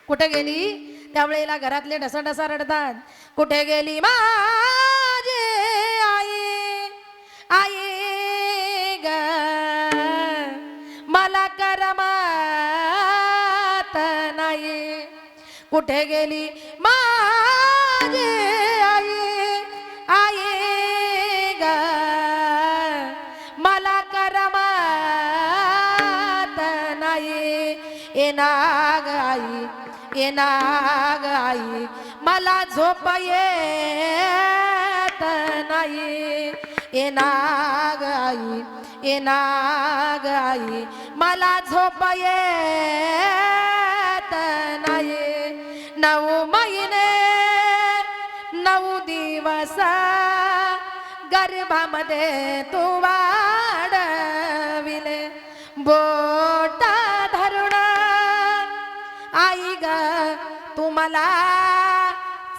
कुठे गेली? त्यावेळेला घरातले ढसाढसा रडतात, कुठे गेली माझी आई, आई ग मला करमत नाही, कुठे गेली माझी आई, आई ग मला करमत नाही. येनाग आई येनाग आई मला झोप येत नाही, येनाग आई येनाग आई मला झोप येत नाही. 9 महिने 9 दिवस गर्भामध्ये तू वाढविले, बोटा धरून आई ग तुम्हाला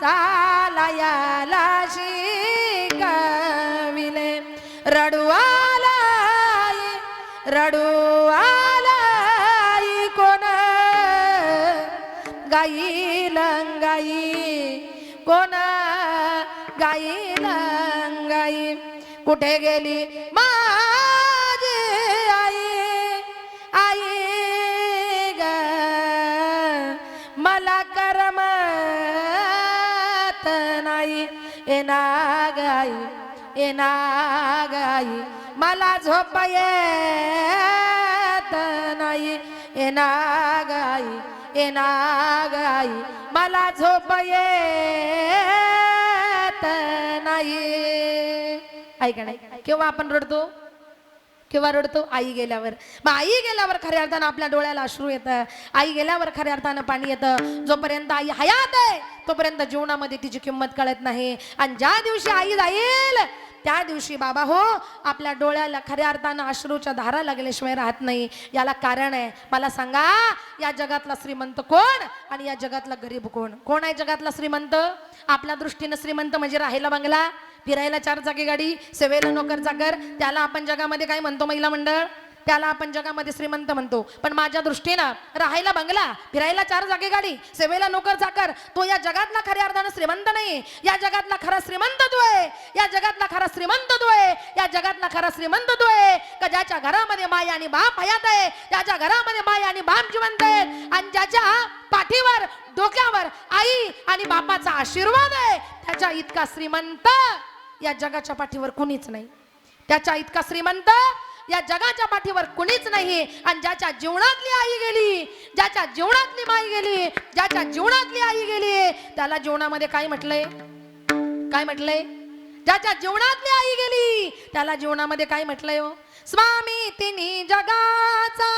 चालायला शिकविले. रडू आलाई कोण गाईल गाई, कोण गाईल गाई, कुठे गेली माझी आई, आई ग मला करमत नाही. येनाग आई येनाग आई मला झोप येत नाही, येनाग आई येनाग आई मला झोप येत नाही. ऐका नाही, केव्हा आपण रडतो, केव्हा रडतो? आई गेल्यावर. मग आई गेल्यावर खऱ्या अर्थानं आपल्या डोळ्याला अश्रू येतं, आई गेल्यावर खऱ्या अर्थानं पाणी येतं. जोपर्यंत आई हयात आहे तोपर्यंत जीवनामध्ये तिची किंमत कळत नाही, आणि ज्या दिवशी आई जाईल त्या दिवशी बाबा हो आपल्या डोळ्याला खऱ्या अर्थानं अश्रूच्या धारा लागल्याशिवाय राहत नाही. याला कारण आहे. मला सांगा या जगातला श्रीमंत कोण आणि या जगातला गरीब कोण? कोण आहे जगातला श्रीमंत? आपल्या दृष्टीनं श्रीमंत म्हणजे राहायला बंगला, फिरायला 4 चाकी गाडी, सेवेला नोकर चाकर, त्याला आपण जगामध्ये काय म्हणतो? महिला मंडळ, त्याला आपण जगामध्ये श्रीमंत म्हणतो. पण माझ्या दृष्टीनं राहायला बंगला, फिरायला 4 चाकी गाडी, सेवेला नोकर चाकर, तो या जगातला खऱ्या अर्थानं श्रीमंत नाही. या जगातला खरा श्रीमंत तो आहे, या जगातला खरा श्रीमंत तो आहे, या जगातला खरा श्रीमंत तो आहे का ज्याच्या घरामध्ये माय आणि बाप हयात आहे, ज्याच्या घरामध्ये माय आणि बाप जिवंत आहेत, आणि ज्याच्या पाठीवर डोक्यावर आई आणि बापाचा आशीर्वाद आहे, त्याच्या इतका श्रीमंत या जगाच्या पाठीवर कुणीच नाही. त्याच्या इतका श्रीमंत या जगाच्या पाठीवर कुणीच नाही. आणि ज्याच्या जीवनातली आई गेली, ज्याच्या जीवनातली माई गेली, ज्याच्या जीवनातली आई गेली, त्याला जीवनामध्ये काय म्हटलंय? काय म्हटलंय? ज्याच्या जीवनातली आई गेली त्याला जीवनामध्ये काय म्हटलंय हो? स्वामी तिन्ही जगाचा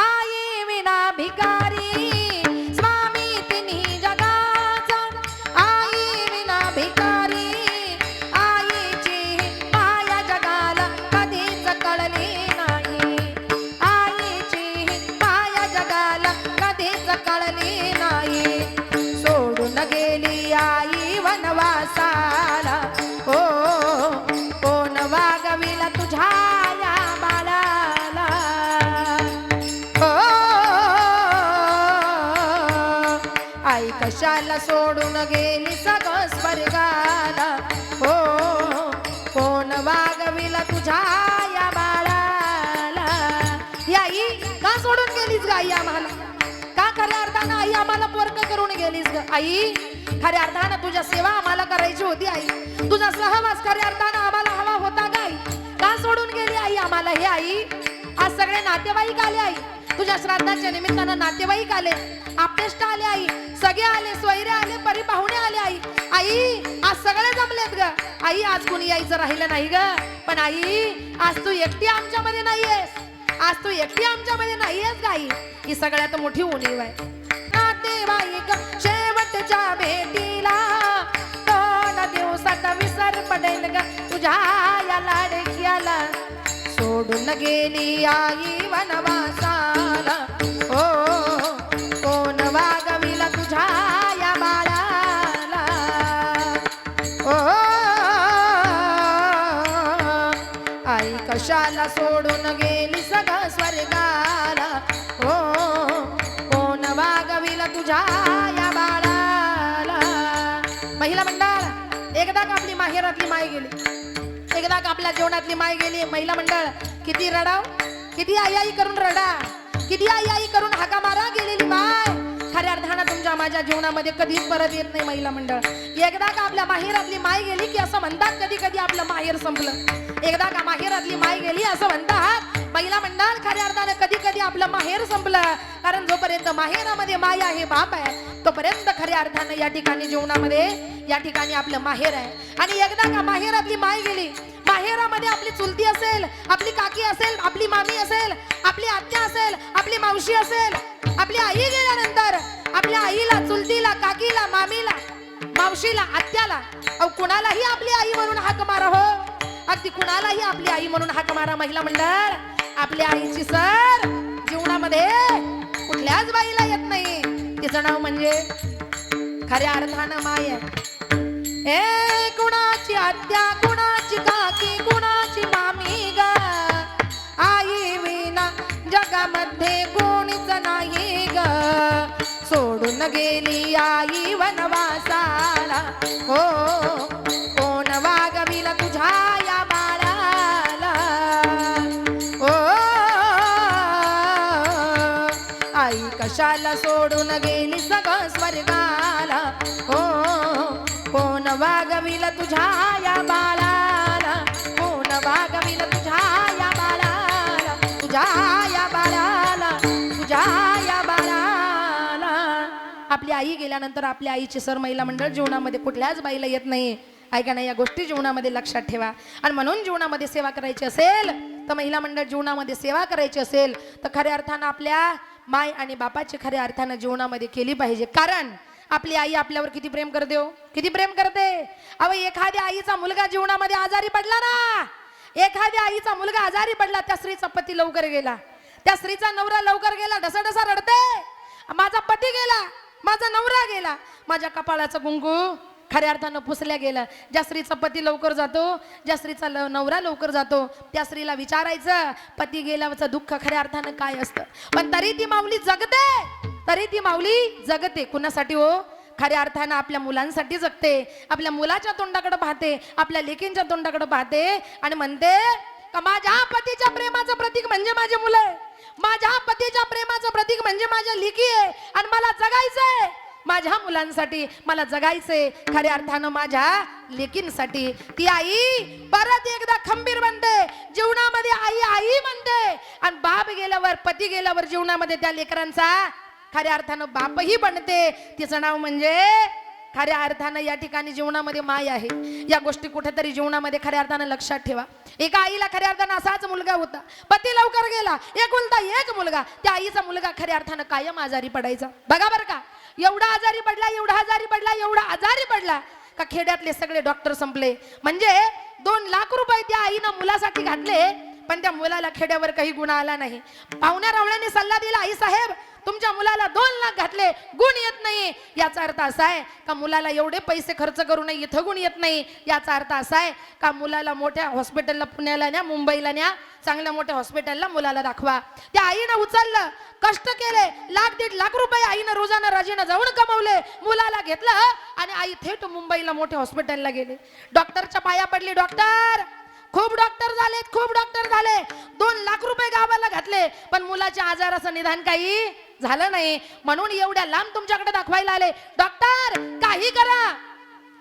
आई विना भिकारी, स्वामी तिन्ही जगाचा आई विना भिकारी. टाळली नाही, सोडून गेली आई वनवासाला. हो कोण वागविला तुझ्या या बाळाला. हो आई कशाला सोडून गेली सगळं स्वर्गाला. हो कोण वागविला तुझ्या या बाळाला. ही आई का सोडून गेलीस ग आई आम्हाला? का खऱ्या अर्थानं आई आम्हाला पोरक करून गेलीस ग आई? खऱ्या अर्थानं तुझ्या सेवा आम्हाला करायची होती आई, तुझा सहवास खऱ्या अर्थानं आम्हाला हवा होता ग आई. का सोडून गेली आई आम्हाला? हे आई आज सगळे नातेवाईक आले आई, तुझ्या श्राद्धाच्या निमित्तानं नातेवाईक आले, आप्तेष्ट आले आई, सगळे आले, सोयरे आले, परी पाहुणे आले आई. आई आज सगळे जमलेत ग आई, आज कुणी यायचं राहिलं नाही ग. पण आई आज तू एकटी आमच्यामध्ये नाहीयेस, आज तू एकटी आमच्यामध्ये नाहीयेस ग आई. ही सगळ्यात मोठी उणीव आहे. नातेवाईक शेवटच्या भेटीला दोन दिवसात विसर पडेल ग तुझ्या या लाडक्याला. सोडून गेली आई वनवासाला. हो कोण वागविला तुझ्या या बाळाला. हो आई कशाला सोडून गेली सगळं स्वर्गाला. हो कोण वागविला तुझ्या या बाळाला. महिला मंडळ एकदा का आपली माहेरातली माय गेली, एकदा का आपल्या जेवणातली माय गेली. महिला मंडळ किती रडाव, किती आई आई करून रडा, किती आई आई करून हाका मारा. गेलेली माय खऱ्या अर्थानं तुमच्या माझ्या जीवनामध्ये कधीच परत येत नाही. महिला मंडळ एकदा का आपल्या माहेरातली माय गेली की असं म्हणतात कधी कधी आपलं माहेर संपलं. एकदा का माहेरातली माय गेली असं म्हणतात महिला मंडळ खऱ्या अर्थानं कधी कधी आपलं माहेर संपलं. कारण जोपर्यंत माहेरामध्ये माय आहे, बाप आहे, तोपर्यंत खऱ्या अर्थानं या ठिकाणी जीवनामध्ये या ठिकाणी आपलं माहेर आहे. आणि एकदा का माहेरातली माय गेली, माहेरामध्ये आपली चुलती असेल, आपली काकी असेल, आपली मामी असेल, आपली आत्या असेल, आपली मावशी असेल, आपली आई गेल्यानंतर आपल्या आईला, चुलतीला, काकीला, मामीला, मावशीला, आत्याला कुणालाही आपली आई म्हणून हाक मारा. हो अगदी कुणालाही आपली आई म्हणून हाक मारा. महिला मंडळ आपल्या आईची सर जीवनामध्ये कुठल्याच बाईला येत नाही. तिचं नाव म्हणजे खऱ्या अर्थानं माय आहे. ए कुणाची आत्या, कुणाची काकी, कुणाची मामी ग. आई विना जगामध्ये कोणीच नाही ग. सोडून गेली आई वनवासाला. हो कोण वागविला तुझ्या या बाळाला. हो आई कशाला सोडून गेली सगळं स्वर्गाला. हो कोण वागविला तुझ्या या बाळाला. कोण वागविला तुझ्या या बाळाला, तुझ्या या बाळाला, तुझ्या या बाळाला. आपली आई गेल्यानंतर आपल्या आईची सर महिला मंडळ जीवनामध्ये कुठल्याच बाईला येत नाही. ऐका ना, या गोष्टी जीवनामध्ये लक्षात ठेवा. आणि म्हणून जीवनामध्ये सेवा करायची असेल तर महिला मंडळ जीवनामध्ये सेवा करायची असेल तर खऱ्या अर्थानं आपल्या माय आणि बापाची खऱ्या अर्थानं जीवनामध्ये केली पाहिजे. कारण आपली आई आपल्यावर किती प्रेम करते हो, किती प्रेम करते. अहो एखाद्या आईचा मुलगा जीवनामध्ये आजारी पडला ना, एखाद्या आईचा मुलगा आजारी पडला, त्या स्त्रीचा पती लवकर गेला, त्या स्त्रीचा नवरा लवकर गेला, ढसाढसा रडते. माझा पती गेला, माझा नवरा गेला, माझ्या कपाळाचं कुंकू खऱ्या अर्थानं पुसल्या गेलं. ज्या स्त्रीचा पती लवकर जातो, ज्या स्त्रीचा नवरा लवकर जातो, त्या स्त्रीला विचारायचं पती गेल्याचं दुःख खऱ्या अर्थानं काय असतं. पण तरी ती माऊली जगते, तरी ती माऊली जगते. कुणासाठी हो? खऱ्या अर्थानं आपल्या मुलांसाठी जगते. आपल्या मुलाच्या तोंडाकडे पाहते, आपल्या लेकींच्या तोंडाकडे पाहते आणि म्हणते का माझ्या पतीच्या प्रेमाचं प्रतीक म्हणजे माझे मुलं आहे, माझ्या पतीच्या प्रेमाचं प्रतीक म्हणजे माझ्या लेकी आहे. आणि मला जगायचंय माझ्या मुलांसाठी, मला जगायचंय खऱ्या अर्थानं माझ्या लेकींसाठी. ती आई परत एकदा खंबीर बनते जीवनामध्ये. आई आई म्हणते आणि बाप गेल्यावर, पती गेल्यावर जीवनामध्ये त्या लेकरांचा खऱ्या अर्थानं बापही बनते. तिचं नाव म्हणजे खऱ्या अर्थानं या ठिकाणी जीवनामध्ये माय आहे. या गोष्टी कुठेतरी जीवनामध्ये खऱ्या अर्थानं लक्षात ठेवा. एका आईला खऱ्या अर्थानं असाच मुलगा होता, पती लवकर गेला, एकुलता एक मुलगा. त्या आईचा मुलगा खऱ्या अर्थानं कायम आजारी पडायचा. बघा बरं का, एवढा आजारी पडला, एवढा आजारी पडला, एवढा आजारी पडला का खेड्यातले सगळे डॉक्टर संपले. म्हणजे 2 लाख रुपये त्या आईनं मुलासाठी घातले, पण त्या मुलाला खेड्यावर काही गुण आला नाही. पाहुण्या रावळ्यांनी सल्ला दिला, आई साहेब तुमच्या मुलाला 2 लाख घातले, गुण येत नाही, याचा अर्थ असा आहे का मुलाला एवढे पैसे खर्च करू नये, इथं गुण येत नाही, याचा अर्थ असा आहे का मुलाला मोठ्या हॉस्पिटलला, पुण्याला न्या, मुंबईला न्या, चांगल्या मोठ्या हॉस्पिटलला मुलाला दाखवा. त्या आईनं उचललं, कष्ट केले, 1.5 लाख रुपये आईनं रोजाना राजीनं जाऊन कमवले, मुलाला घेतलं आणि आई थेट मुंबईला मोठ्या हॉस्पिटलला गेले. डॉक्टरच्या पाया पडली, डॉक्टर, खूप डॉक्टर झालेत, खूप डॉक्टर झाले, 2 लाख रुपये गावाला घातले, पण मुलाच्या आजाराचं निदान काही झालं नाही, म्हणून एवढ्या लांब तुमच्याकडे दाखवायला आले. डॉक्टर काही करा,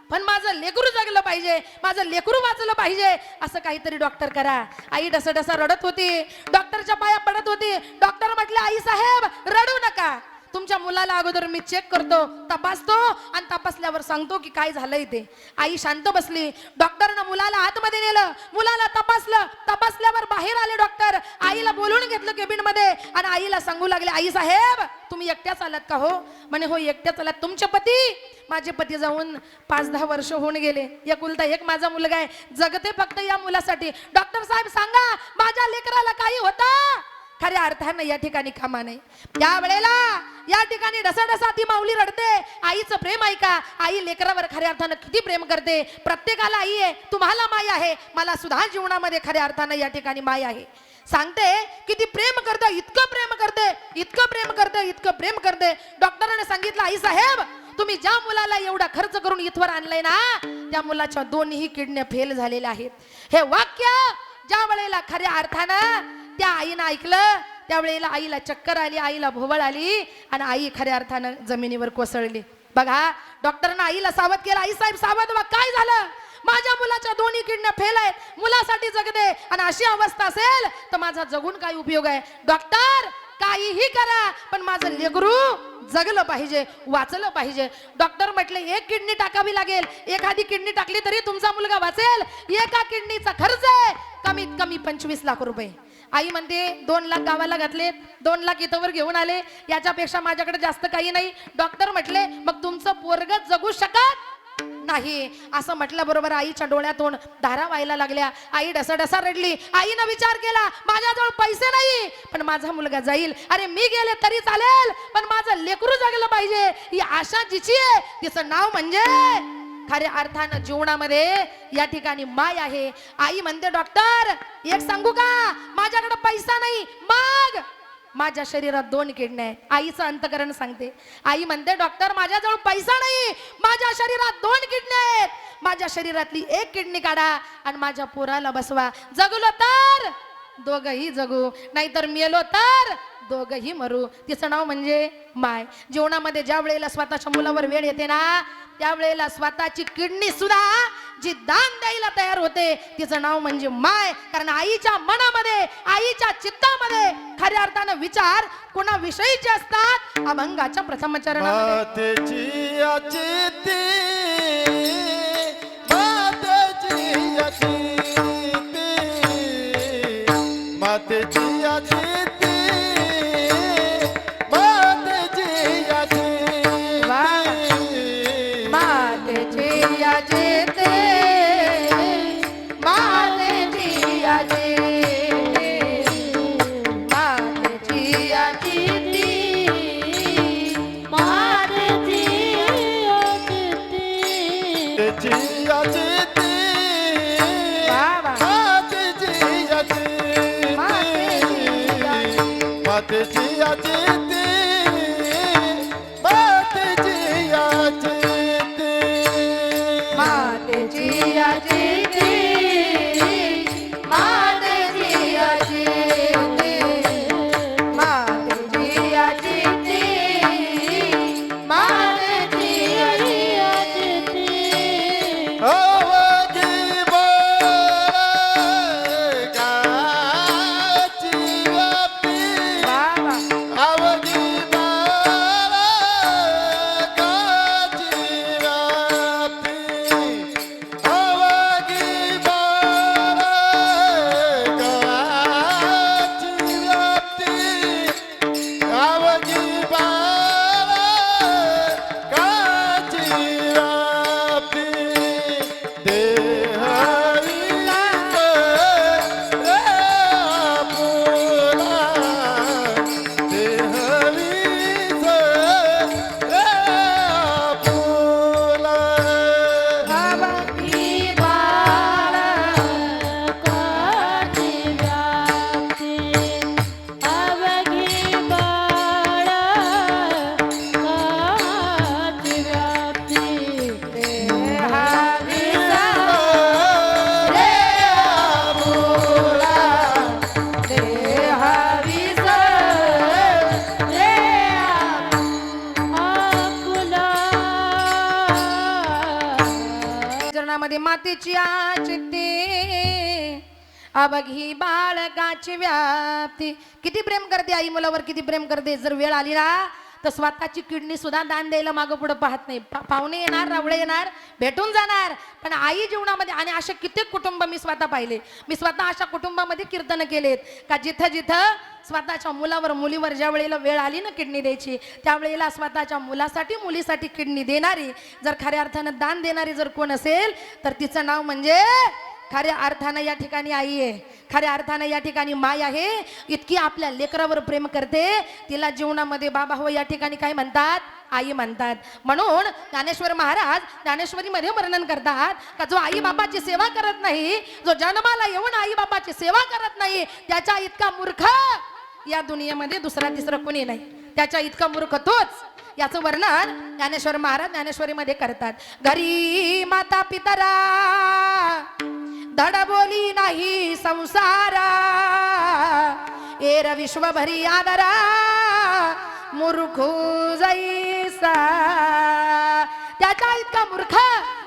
पण माझं लेकरू जगलं पाहिजे, माझं लेकरू वाचलं पाहिजे, असं काहीतरी डॉक्टर करा. आई डसडसा रडत होती, डॉक्टरच्या पाया पडत होती. डॉक्टर म्हटले, आई साहेब रडू नका, तुमच्या मुलाला अगोदर मी चेक करतो, तपासतो आणि तपासल्यावर सांगतो की काय झालंय ते. आई शांत बसली. डॉक्टरनं मुलाला आतमध्ये नेलं, मुलाला तपासलं, तपासल्यावर बाहेर आले डॉक्टर. आईला बोलवून घेतलं केबिन मध्ये आणि आईला सांगू लागले, आई साहेब तुम्ही एकट्याच आलात का? हो म्हणे, हो एकट्याच आलात. तुमचे पती? माझे पती जाऊन 5-10 वर्ष होऊन गेले, एकुलता एक माझा मुलगा आहे, जगते फक्त या मुलासाठी. डॉक्टर साहेब सांगा माझ्या लेकराला काही होतं? खऱ्या अर्थानं या ठिकाणी कामा नाही. त्यावेळेला या ठिकाणी डसाडसा ती माऊली रडते. आईचं प्रेम ऐका, आई लेकरावर खऱ्या अर्थानं किती प्रेम करते. प्रत्येकाला आई आहे, तुम्हाला माय आहे, मला सुद्धा जीवनामध्ये खऱ्या अर्थानं या ठिकाणी माय आहे. सांगते किती प्रेम करते, इतकं प्रेम करते, इतकं प्रेम करते, इतकं प्रेम करते. डॉक्टरांनी सांगितलं, आई साहेब तुम्ही ज्या मुलाला एवढा खर्च करून इथवर आणलंय ना, त्या मुलाच्या 2ही किडन्या फेल झालेल्या आहेत. हे वाक्य ज्या वेळेला खऱ्या अर्थानं त्या आईनं ऐकलं, त्यावेळेला आईला चक्कर आली, आईला भोवळ आली आणि आई खऱ्या अर्थानं जमिनीवर कोसळली. बघा, डॉक्टरनं आईला सावध केलं, आई साहेब सावध व्हा, काय झालं? माझ्या मुलाच्या 2ही किडन्या फेल आहेत, मुलासाठी जगते आणि अशी अवस्था असेल तर माझा जगून काय उपयोग आहे? डॉक्टर काहीही करा, पण माझं लेकरू जगलं पाहिजे, वाचलं पाहिजे. डॉक्टर म्हटले, 1 किडनी टाकावी लागेल, एखादी किडनी टाकली तरी तुमचा मुलगा वाचेल. एका किडनीचा खर्च आहे कमीत कमी 25 लाख रुपये. आई म्हणते 2 लाख गावाला घातले, 2 लाख इथवर घेऊन आले, याच्यापेक्षा माझ्याकडे जास्त काही नाही. डॉक्टर म्हटले, मग तुमचं पोरग जगू शकत नाही. असं म्हटल्याबरोबर आईच्या डोळ्यातून धारा व्हायला लागल्या. आई डसाडसा रडली. आईनं विचार केला, माझ्याजवळ पैसे नाही, पण माझा मुलगा जाईल. अरे मी गेले तरी चालेल, पण माझं लेकरू जगलं पाहिजे, ही आशा जिची आहे, तिचं नाव म्हणजे खऱ्या अर्थानं जीवनामध्ये या ठिकाणी माय आहे. आई म्हणते, डॉक्टर एक सांगू का, माझ्याकडे पैसा नाही, मग माझ्या शरीरात 2 किडन्या आहेत. आईचं अंतकरण सांगते. आई म्हणते, डॉक्टर माझ्याजवळ पैसा नाही, माझ्या शरीरात 2 किडन्या आहेत, माझ्या शरीरातली 1 किडनी काढा आणि माझ्या पोराला बसवा. जगलो तर दोघही जगू, नाहीतर मेलो तर दोघही मरू. तिचं नाव म्हणजे माय. जीवनामध्ये ज्या वेळेला स्वतःच्या मुलावर वेळ येते ना, त्यावेळेला स्वतःची किडनी सुद्धा जी दान द्यायला तयार होते, तिचं नाव म्हणजे माय. कारण आईच्या मनामध्ये, आईच्या चित्तामध्ये खऱ्या अर्थानं विचार कोणाविषयीचे असतात? अभंगाच्या प्रथम चरणामध्ये मातेची अचिती, मातेची अचिती, मातेची अचिती, मातेची अचिती, मातेची या जेते, मातेची या जेते, मातेची या जेते, मातेची अतिथी, मातेची अचिती, बाबा मातेची अचिती, मातेची अचिती, मातेची अचिती, मातेची या जेते, मातेची या जेते, मातेची या जेते, मातेची या अतिथी, अवघी बोल गाची वापी, बाबा अवघी मध्ये मातेची चित्ती अबघी बाळकाची व्याप्ती. किती प्रेम करते आई मुलावर, किती प्रेम करते. जर वेळ आली ना तर स्वतःची किडनी सुद्धा दान द्यायला मागं पुढं पाहत नाही. पाहुणे येणार, रावळे येणार, भेटून जाणार, पण आई जीवनामध्ये. आणि असे कित्येक कुटुंब मी स्वतः पाहिले. मी स्वतः अशा कुटुंबामध्ये कीर्तन केलेत का जिथं जिथं स्वतःच्या मुलावर मुलीवर ज्या वेळेला वेळ आली ना किडनी द्यायची, त्यावेळेला स्वतःच्या मुलासाठी मुलीसाठी किडनी देणारी, जर खऱ्या अर्थानं दान देणारी जर कोण असेल तर तिचं नाव म्हणजे खऱ्या अर्थानं या ठिकाणी आई आहे. खऱ्या अर्थानं या ठिकाणी माय आहे. इतकी आपल्या लेकरावर प्रेम करते, तिला जीवनामध्ये बाबा हो या ठिकाणी काय म्हणतात, आई म्हणतात. म्हणून ज्ञानेश्वर महाराज ज्ञानेश्वरीमध्ये वर्णन करतात का जो आई बाबाची सेवा करत नाही, जो जन्माला येऊन आई बाबाची सेवा करत नाही, त्याच्या इतका मूर्ख या दुनियेमध्ये दुसरा तिसरा कोणी नाही. त्याच्या इतका मूर्ख तोच. याचं वर्णन ज्ञानेश्वर महाराज ज्ञानेश्वरीमध्ये करतात. घरी माता पितरा धड बोली नाही संसारा, एर विश्वभरी आदरा मूर्खू जैसा. त्याच्या इतका मूर्ख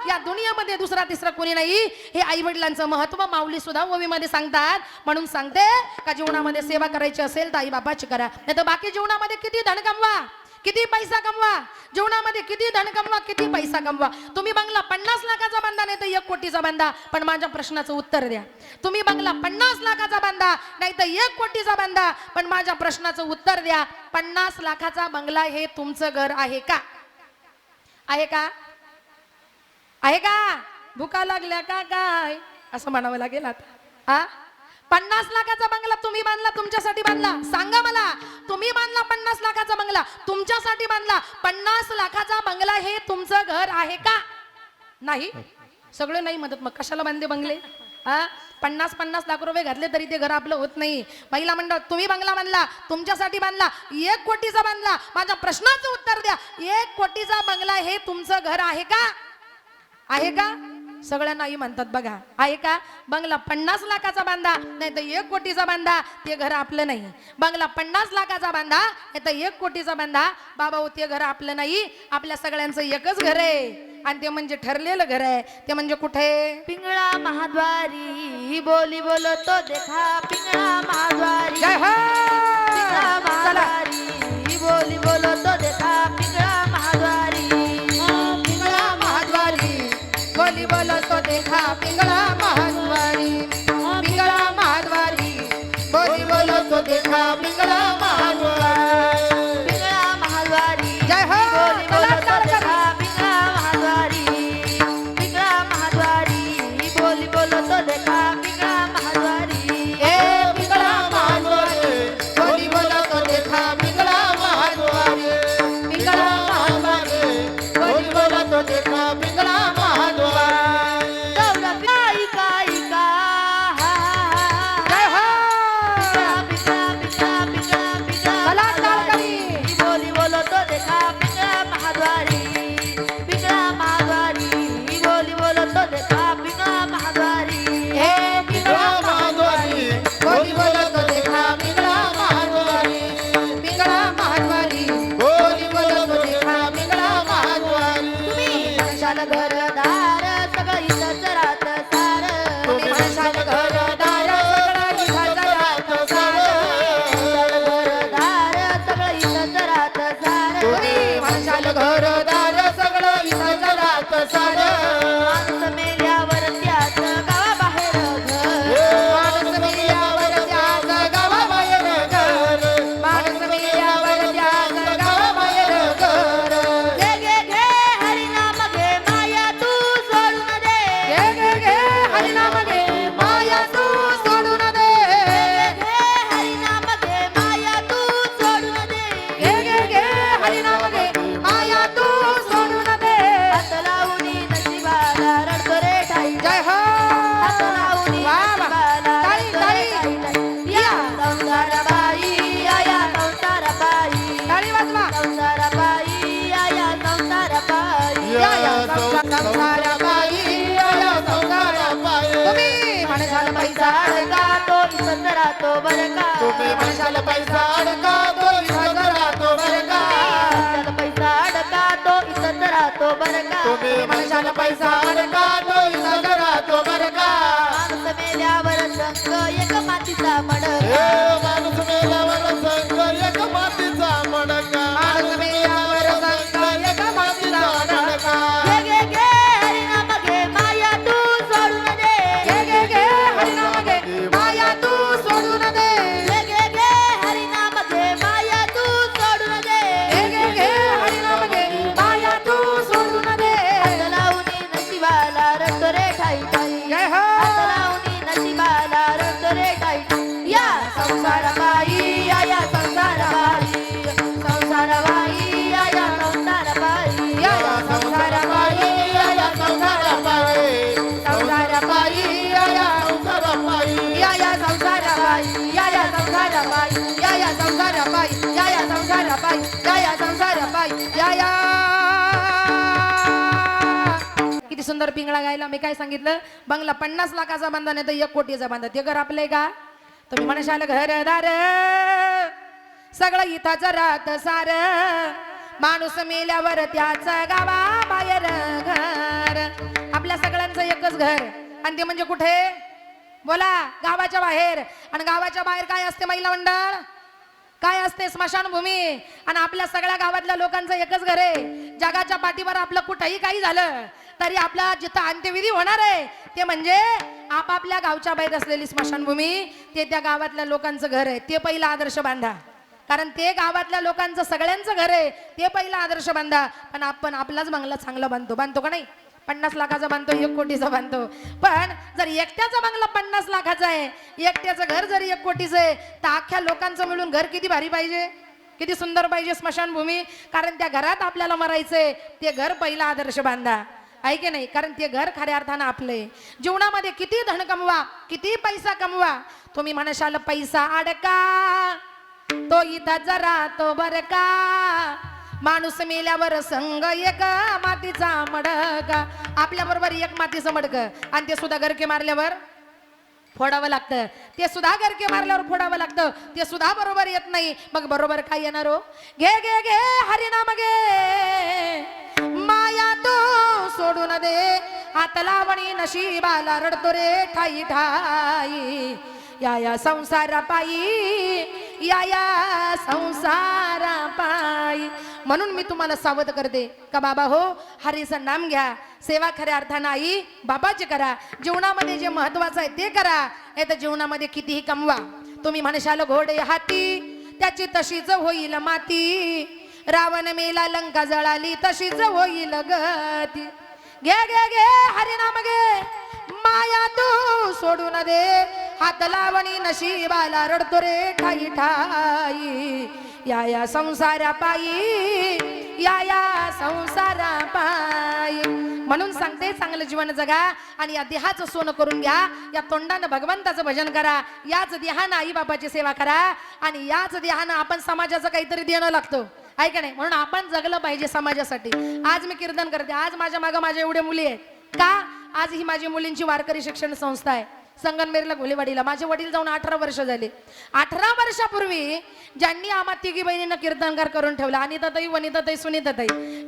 या दुनियामध्ये दुसरा तिसरा कोणी नाही. हे आई वडिलांचं महत्व माऊली सुद्धा ओवीमध्ये सांगतात. म्हणून सांगते का जीवनामध्ये सेवा करायची असेल तर आई बाबाची करा, नाही तर बाकी जीवनामध्ये किती धन कमवा, किती पैसा कमवा, जीवनामध्ये किती धन कमवा, किती पैसा कमवा. तुम्ही बंगला 50 लाखाचा बांधा नाही तर 1 कोटीचा बांधा, पण माझ्या प्रश्नाचं उत्तर द्या. तुम्ही बंगला 50 लाखाचा बांधा नाही तर 1 कोटीचा बांधा, पण माझ्या प्रश्नाचं उत्तर द्या. 50 लाखाचा बंगला हे तुमचं घर आहे का? आहे का? आहे का? भुका लागल्या का काय असं म्हणावं लागेल आता. हा, 50 लाखाचा बंगला तुम्ही बांधला, तुमच्यासाठी बांधला. सांगा मला, तुम्ही बांधला 50 लाखाचा बंगला, तुमच्यासाठी बांधला. 50 लाखाचा बंगला हे तुमचं घर आहे का? नाही. सगळं नाही म्हणत, मग कशाला बांधले बंगले? हा, 50 लाख रुपये घातले तरी ते घर आपलं होत नाही. महिला मंडळ, तुम्ही बंगला बांधला, तुमच्यासाठी बांधला, 1 कोटीचा बांधला. माझ्या प्रश्नाचं उत्तर द्या. 1 कोटीचा बंगला हे तुमचं घर आहे का? आहे का? सगळ्यांना आई म्हणतात बघा. आहे का? बंगला 50 लाखाचा बांधा नाही तर 1 कोटीचा बांधा, ते घर आपलं नाही. बंगला 50 लाखाचा बांधा नाही तर 1 कोटीचा बांधा, बाबा हो ते घर आपलं नाही. आपल्या सगळ्यांचं एकच घर आहे आणि ते म्हणजे ठरलेलं घर आहे. ते म्हणजे कुठे? पिंगळा महाद्वारी बोली बोलतो देखा, पिंगळा महाद्वारी. जय हो. पिंगळा चला. महाद्वारी बोली बोलतो देखा, पिंगळा महाद्वारी. पिंगळा महाद्वारी बोली बोलतो देखा, पिंगळा महाद्वारी. पिंगळा महाद्वारी बोली बोलतो देखा, पिंगळा महाद्वारी. पिंगळा महाद्वारी जय हो. बोली चला, बोलतो चला, देखा, पिंगळा महाद्वारी. पिंगळा महाद्वारी बोली बोलतो देखा, पिंगळा महाद्वारी. ए पिंगळा महाद्वारी बोली बोलतो देखा, पिंगळा महाद्वारी. पिंगळा महाद्वारी बोली बोलतो देखा, पिंगळा महाद्वारी. दौडा पिका इका, हा हा हा. जय हो. पिंगळा पिंगळा पिंगळा पिंगळा चला, तालकरी. बोली बोलतो देखा, पिंगळा महाद्वारी. पिंगळा महाद्वारी बोली बोलतो देखा, पिंगळा महाद्वारी. ए पिंगळा महाद्वारी बोली बोलतो देखा, पिंगळा महाद्वारी. पिंगळा महाद्वारी बोली बोलतो देखा, पिंगळा महाद्वारी. तुम्ही म्हणशाल घरदार सगळं इथंच राहत सार. तुम्ही म्हणशाल घरदार सगळं इथंच राहतं सार. म्हणशाल घरदार सगळं इथंच राहत सार. तुम्ही म्हणशाल घरदार सगळं इथंच राहतं सार. माणूस मेल्यावर त्याच गावाबाहेर घर. माणूस मेल्यावर त्याच गावाबाहेर घर. माणूस मेल्यावर त्याच गावाबाहेर घर. घे घे घे हरिनाम घे माया तू सोडून दे. घे घे घे हरिनाम घे माया तू सोडून दे. घे हरिनाम घे माया तू सोडून दे. घे घे घे हरिनाम घे माया तू सोडून दे. हात लावून नशिबाला रडतो रे ठाई. जय हो. हात लावून वा वा. नशिबाला ताळी, रडतो रे ताळी. ठाई. या संसारबाई या संसारबाई. टाळी वाजवा. संसारबाई या संसारबाई. या या संसारबाई, या संसारबाई. तुम्ही म्हणशाल पैसा अडका तो इथंच राहतो बरं का. तुम्ही म्हणशाल पैसा अडका तो इथंच राहतो बरं का. म्हणशाल पैसा अडका तो इथंच राहतो बरं का. तुम्ही म्हणशाल पैसा अडका तो इथं राहतो बरं का माणूस मेल्यावर संग एक मातीचा मडका हे माणूस मेल्यावर संग एक मातीचा मडका माणूस मेल्यावर संग एक मातीचा मडका. घे घे घे हरिनाम घे माया तू सोडून दे घे घे घे हरिनाम घे माया तू सोडून दे. घे घे घे हरिनाम घे माया तू सोडून दे घे घे घे हरिनाम घे माया तू सोडून दे. हात लावून नशिबाला रडतो रे ठाई ठाई जय हो. हात लावून नशिबाला रडतो रे ठाई ठाई. या संसारबाई या संसारबाई संसारबाई या संसारबाई या या संसारबाई या संसाराबाई संसारबाई या या संसाराबाई या या संसारबाई या या संसारबाई या या संसारबाई या या संसारबाई या या संसारबाई या या. किती सुंदर पिंगळा गायला. मी काय सांगितलं, बंगला 50 लाखाचा बांधा नाही तर 1 कोटीचा बांधा. ते घर आपले का? तुम्ही म्हणशाल घरदार सगळं इथंच राहत सार माणूस मेल्यावर त्याच गावा बाहेर घर. आपल्या सगळ्यांचं एकच घर आणि ते म्हणजे कुठे? बोला, गावाच्या बाहेर. आणि गावाच्या बाहेर काय असते महिला मंडळ? काय असते? स्मशानभूमी. आणि आपल्या सगळ्या गावातल्या लोकांचं एकच घर आहे. जगाच्या पाठीवर आपलं कुठेही काही झालं तरी आपला जिथं अंत्यविधी होणार आहे ते म्हणजे आपापल्या गावच्या बाहेर असलेली स्मशानभूमी. ते त्या गावातल्या लोकांचं घर आहे. ते पहिला आदर्श बांधा, कारण ते गावातल्या लोकांचं सगळ्यांचं घर आहे. ते पहिला आदर्श बांधा. पण आपण आपलाच बंगला चांगला बांधतो का नाही? 50 लाखाचा बांधतो, 1 कोटीचा बांधतो. पण जर एकट्याचा बंगला 50 लाखाचा आहे, एकट्याचं घर जर 1 कोटीचं आहे, तर अख्ख्या लोकांचं मिळून घर किती भारी पाहिजे, किती सुंदर पाहिजे स्मशानभूमी. कारण त्या घरात आपल्याला मरायचंय. ते घर पहिला आदर्श बांधा, आहे की नाही? कारण ते घर खऱ्या अर्थानं आपले. जीवनामध्ये किती धन कमवा, किती पैसा कमवा, तुम्ही म्हणशाल पैसा अडका तो इथं जरा तो बर का माणूस मेल्यावर संग एक मातीचा मडका. आपल्या बरोबर 1 मातीचं मडकं आणि ते सुद्धा गरके मारल्यावर फोडावं लागतं. ते सुद्धा गरके मारल्यावर फोडावं लागतं. ते सुद्धा बरोबर येत नाही. मग बरोबर काय येणार हो? घे घे घे हरिनाम घे माया तू सोडून दे. हात लावणी नशिबाला रडतो रे ठाई ठाई. या या संसारा पायी या या संसारा पायी. म्हणून मी तुम्हाला सावध करते का बाबा हो, हरीचं नाम घ्या. सेवा खऱ्या अर्थानं आई बाबाची करा. जीवनामध्ये जे महत्वाचं आहे ते करा. नाही तर जीवनामध्ये कितीही कमवा. तुम्ही म्हणशाल घोडे हाती त्याची तशीच होईल माती. रावण मेला लंका जळाली तशीच होईल गती. घे घे घे हरिनाम घे माया तू सोडून दे. हात लावणी नशिबाला रडतो रे ठाई ठाई. या या संसारा पायी या या संसारा पायी. म्हणून सांगते, चांगलं जीवन जगा आणि या देहाचं सोनं करून घ्या. या तोंडानं भगवंताचं भजन करा. याच देहानं आई बाबाची सेवा करा. आणि याच देहानं आपण समाजाचं काहीतरी देणं लागतो, आहे का नाही? म्हणून आपण जगलं पाहिजे समाजासाठी. आज मी कीर्तन करते. आज माझ्या मागं माझ्या एवढे मुली आहेत का? आज ही माझी मुलींची वारकरी शिक्षण संस्था आहे संगमनेरला घोलेवाडीला. माझे वडील जाऊन 18 वर्ष झाले. 18 वर्षापूर्वी ज्यांनी आम्हा तिघी बहिणींना कीर्तनकार करून ठेवला, अनिताताई, वनिताताई, सुनीताताई,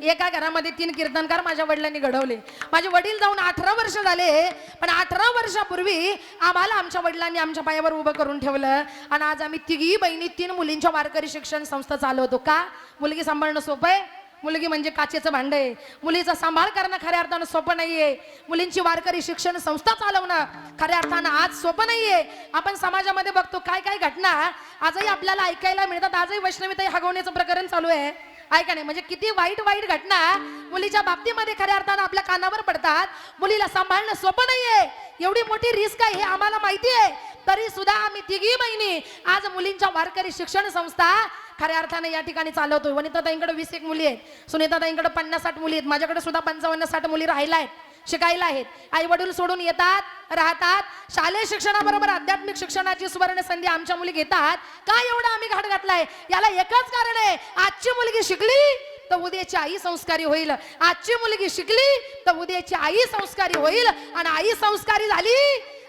एका घरामध्ये 3 कीर्तनकार माझ्या वडिलांनी घडवले. माझे वडील जाऊन 18 वर्ष झाले. पण 18 वर्षापूर्वी आम्हाला आमच्या वडिलांनी आमच्या पायावर उभं करून ठेवलं. आणि आज आम्ही तिघी बहिणी 3 मुलींच्या वारकरी शिक्षण संस्था चालवतो. का? मुलगी सांभाळणं सोपं आहे? मुलगी म्हणजे काचेचं भांड आहे. मुलीचा सांभाळ करणं खऱ्या अर्थानं सोपं नाहीये. मुलींची वारकरी शिक्षण संस्था चालवणं खऱ्या अर्थानं आज सोपं नाहीये. आपण समाजामध्ये बघतो काय काय घटना आजही आपल्याला ऐकायला मिळतात. आजही वैष्णवीताई हगवण्याचं प्रकरण चालू आहे, आहे का नाही? म्हणजे किती वाईट वाईट घटना मुलीच्या बाबतीमध्ये खऱ्या अर्थानं आपल्या कानावर पडतात. मुलीला सांभाळणं सोपं नाहीये. एवढी मोठी रिस्क आहे हे आम्हाला माहिती आहे. तरी सुद्धा आम्ही तिघी बहिणी आज मुलींच्या वारकरी शिक्षण संस्था खऱ्या अर्थाने या ठिकाणी चालवतोय. वनिताताईंकडे 20 मुली आहेत, सुनीताताईंकडे 50-60 मुली आहेत, माझ्याकडे सुद्धा 55-60 मुली राहिला आहेत, शिकायला आहेत. आई वडील सोडून येतात, राहतात. शालेय शिक्षणाबरोबर आध्यात्मिक शिक्षणाची सुवर्ण संधी आमच्या मुली घेतात. का एवढा आम्ही घाट घातलाय? याला एकच कारण आहे, आजची मुलगी शिकली तर उद्याची आई संस्कारी होईल. आजची मुलगी शिकली तर उद्याची आई संस्कारी होईल. आणि आई संस्कारी झाली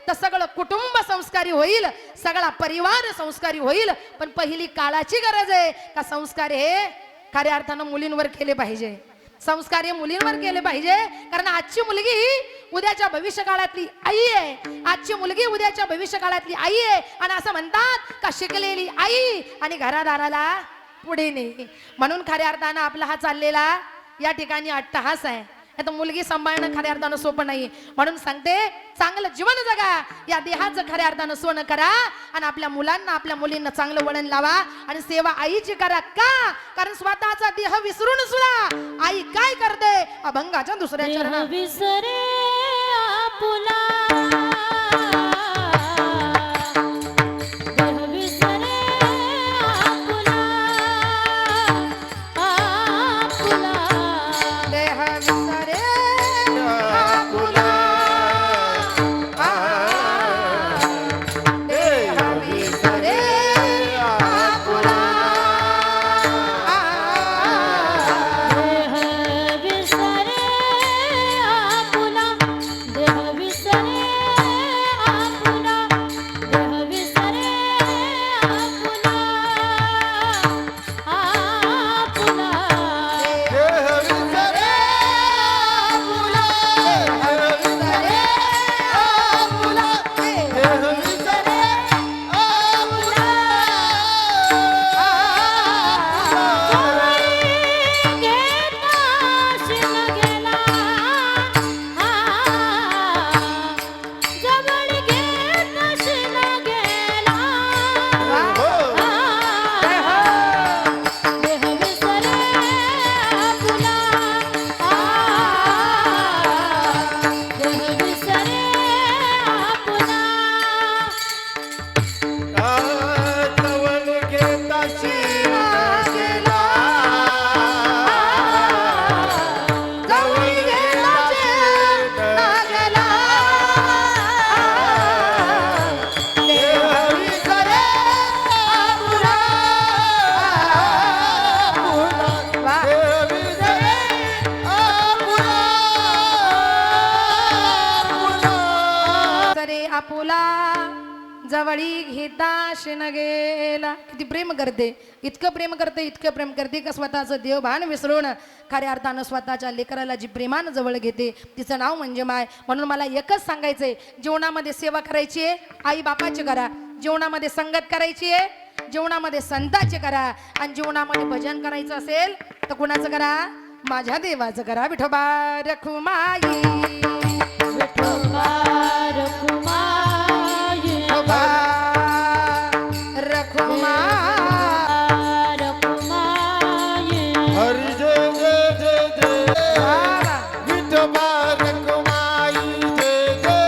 तर सगळं कुटुंब संस्कारी होईल, सगळा परिवार संस्कारी होईल. पण पहिली काळाची गरज आहे का संस्कार हे खऱ्या अर्थानं मुलींवर केले पाहिजे. संस्कार हे मुलींवर केले पाहिजे, कारण आजची मुलगी ही उद्याच्या भविष्य काळातली आई आहे. आजची मुलगी उद्याच्या भविष्य काळातली आई आहे. आणि असं म्हणतात का शिकलेली आई आणि घरादाराला पुढे नाही. म्हणून खऱ्या अर्थानं आपला हा चाललेला या ठिकाणी अट्टहास आहे. आता मुलगी सांभाळणं खऱ्या अर्थानं सोपं नाही. म्हणून सांगते, चांगलं जीवन जगा, या देहाचं खऱ्या अर्थानं सोनं करा आणि आपल्या मुलांना आपल्या मुलींना चांगलं वळण लावा आणि सेवा आईची करा. का? कारण स्वतःचा देह विसरून सुद्धा आई काय करते, अभंगाच्या दुसऱ्या देह चरणात विसरे आपुला, देह विसरे आपुला, आपुला. देह विसरे आपुला, देह विसरे आपुला, देह विसरे आपुला, देह विसरे आपुला, देह विसरे आपुला, आपुला. देह विसरे आपुला, देह विसरे आपुला, देह विसरे आपुला. जवळ घेत शिन गेला, देह विसरे आपुला, देह विसरे आपुला. जवळ घेता शिना गेला, जवळ घेता शिना गेला. देह विसरे आपुला, आपुला. देह विसरे आपुला, आपुला. सरे आपुला जवळी घेता शिन गेला. किती प्रेम करते, इतकं प्रेम करते, इतकं प्रेम करते का स्वतःचं देवभान विसरून खऱ्या अर्थानं स्वतःच्या लेकराला जी प्रेमानं जवळ घेते तिचं नाव म्हणजे माय. म्हणून मला एकच सांगायचंय, जीवनामध्ये सेवा करायची आहे आई बापाची करा, जीवनामध्ये संगत करायची आहे, जीवनामध्ये संतांची करा, आणि जीवनामध्ये भजन करायचं असेल तर कुणाचं करा, माझ्या देवाचं करा. विठोबा रखुमाई, विठोबा रखुमाई, विठोबा रखुमाई. रखुमाई. हरी जय जय जय जय, विठोबा रखुमाई जय जय.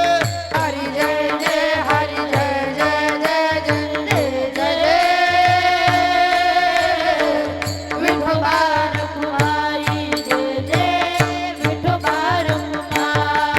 हरी जय जय, हरी जय जय जय जय जय जय जय विठोबा. रखुमाई जय जय विठोबा रखुमाई.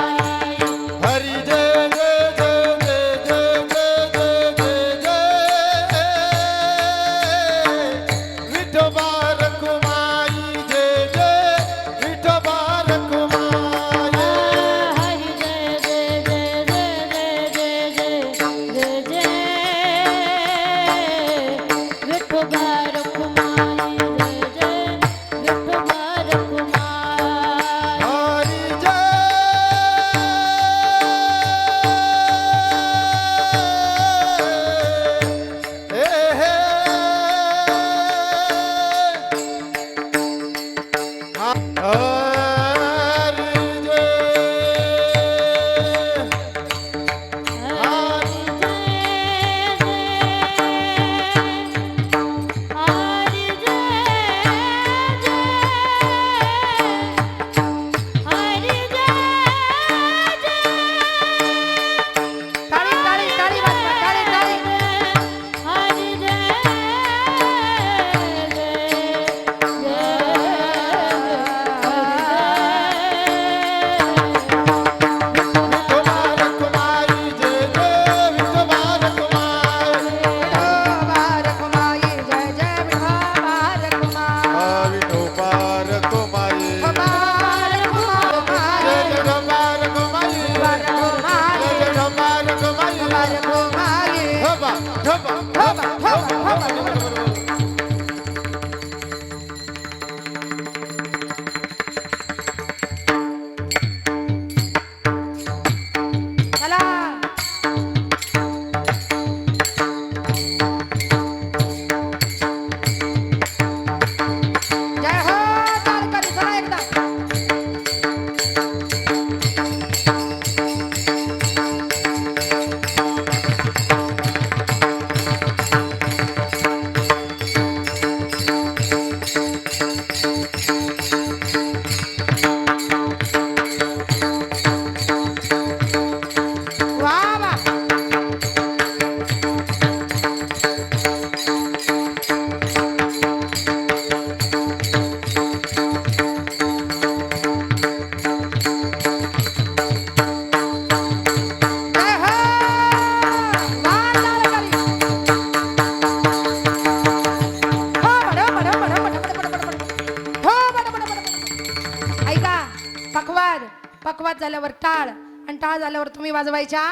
पखवाद झाल्यावर टाळ आणि टाळ झाल्यावर तुम्ही वाजवायच्या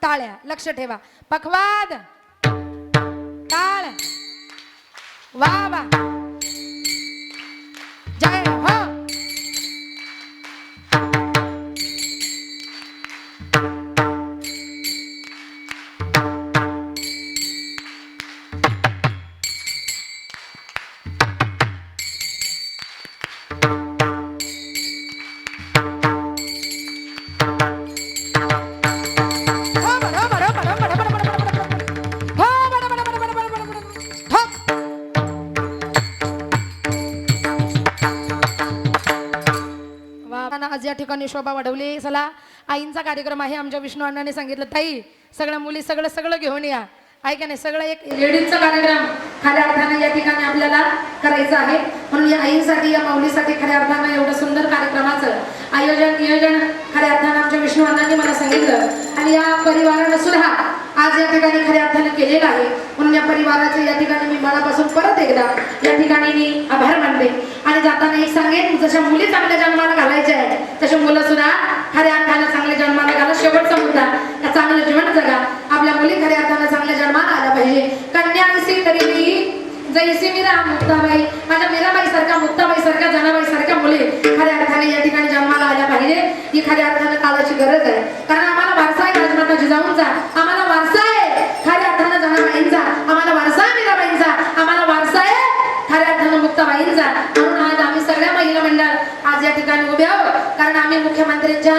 टाळ्या. लक्ष ठेवा. पखवाद, टाळ, वा वा, जय हो. आज या ठिकाणी शोभा वाढवली. चला, आईंचा कार्यक्रम आहे. आमच्या विष्णू अण्णांनी सांगितलं, ताई सगळ्या मुली सगळं घेऊन या. ऐका नाही, सगळं एक लेडीजचा कार्यक्रम खऱ्या अर्थाने या ठिकाणी आपल्याला करायचं आहे. म्हणून या आईंसाठी, या माऊलीसाठी खऱ्या अर्थानं एवढं सुंदर कार्यक्रमाचं नियोजन खऱ्या अर्थानं आमच्या विष्णू अण्णांनी मला सांगितलं. आणि या परिवारानं सुद्धा आज या ठिकाणी खऱ्या अर्थानं केलेलं आहे. म्हणून या परिवाराचे या ठिकाणी मी मनापासून परत एकदा या ठिकाणी मी आभार मानते. आणि जाताना एक सांगेन, जशा मुली चांगल्या जन्माला घालायच्या आहेत तशा मुलं सुद्धा खऱ्या अर्थानं चांगल्या जन्माला घाला. शेवटचा मुद्दा, चांगलं जीवन जगा. आपल्या मुली खऱ्या अर्थानं चांगल्या जन्माला आल्या पाहिजे. कन्या दिसी तरी मी जैसी मीरा मुक्ताबाई, माझ्या मीराबाई सारख्या, मुक्ताबाई सारख्या, जनाबाई सारख्या मुली खऱ्या अर्थाने या ठिकाणी जन्माला आल्या पाहिजे. ही खऱ्या अर्थानं काळाची गरज आहे. कारण आम्हाला वारसा आहे राजमाता जिजाऊंचा, आम्हाला वारसा आहे खऱ्या अर्थानं जनाबाईंचा, आम्हाला वारसा आहे मीराबाईंचा, आम्हाला वारसा आहे खऱ्या अर्थानं मुक्ताबाईंचा. म्हणून आज आम्ही सगळ्या महिला मंडळ आज या ठिकाणी उभे आहोत. कारण आम्ही मुख्यमंत्र्यांच्या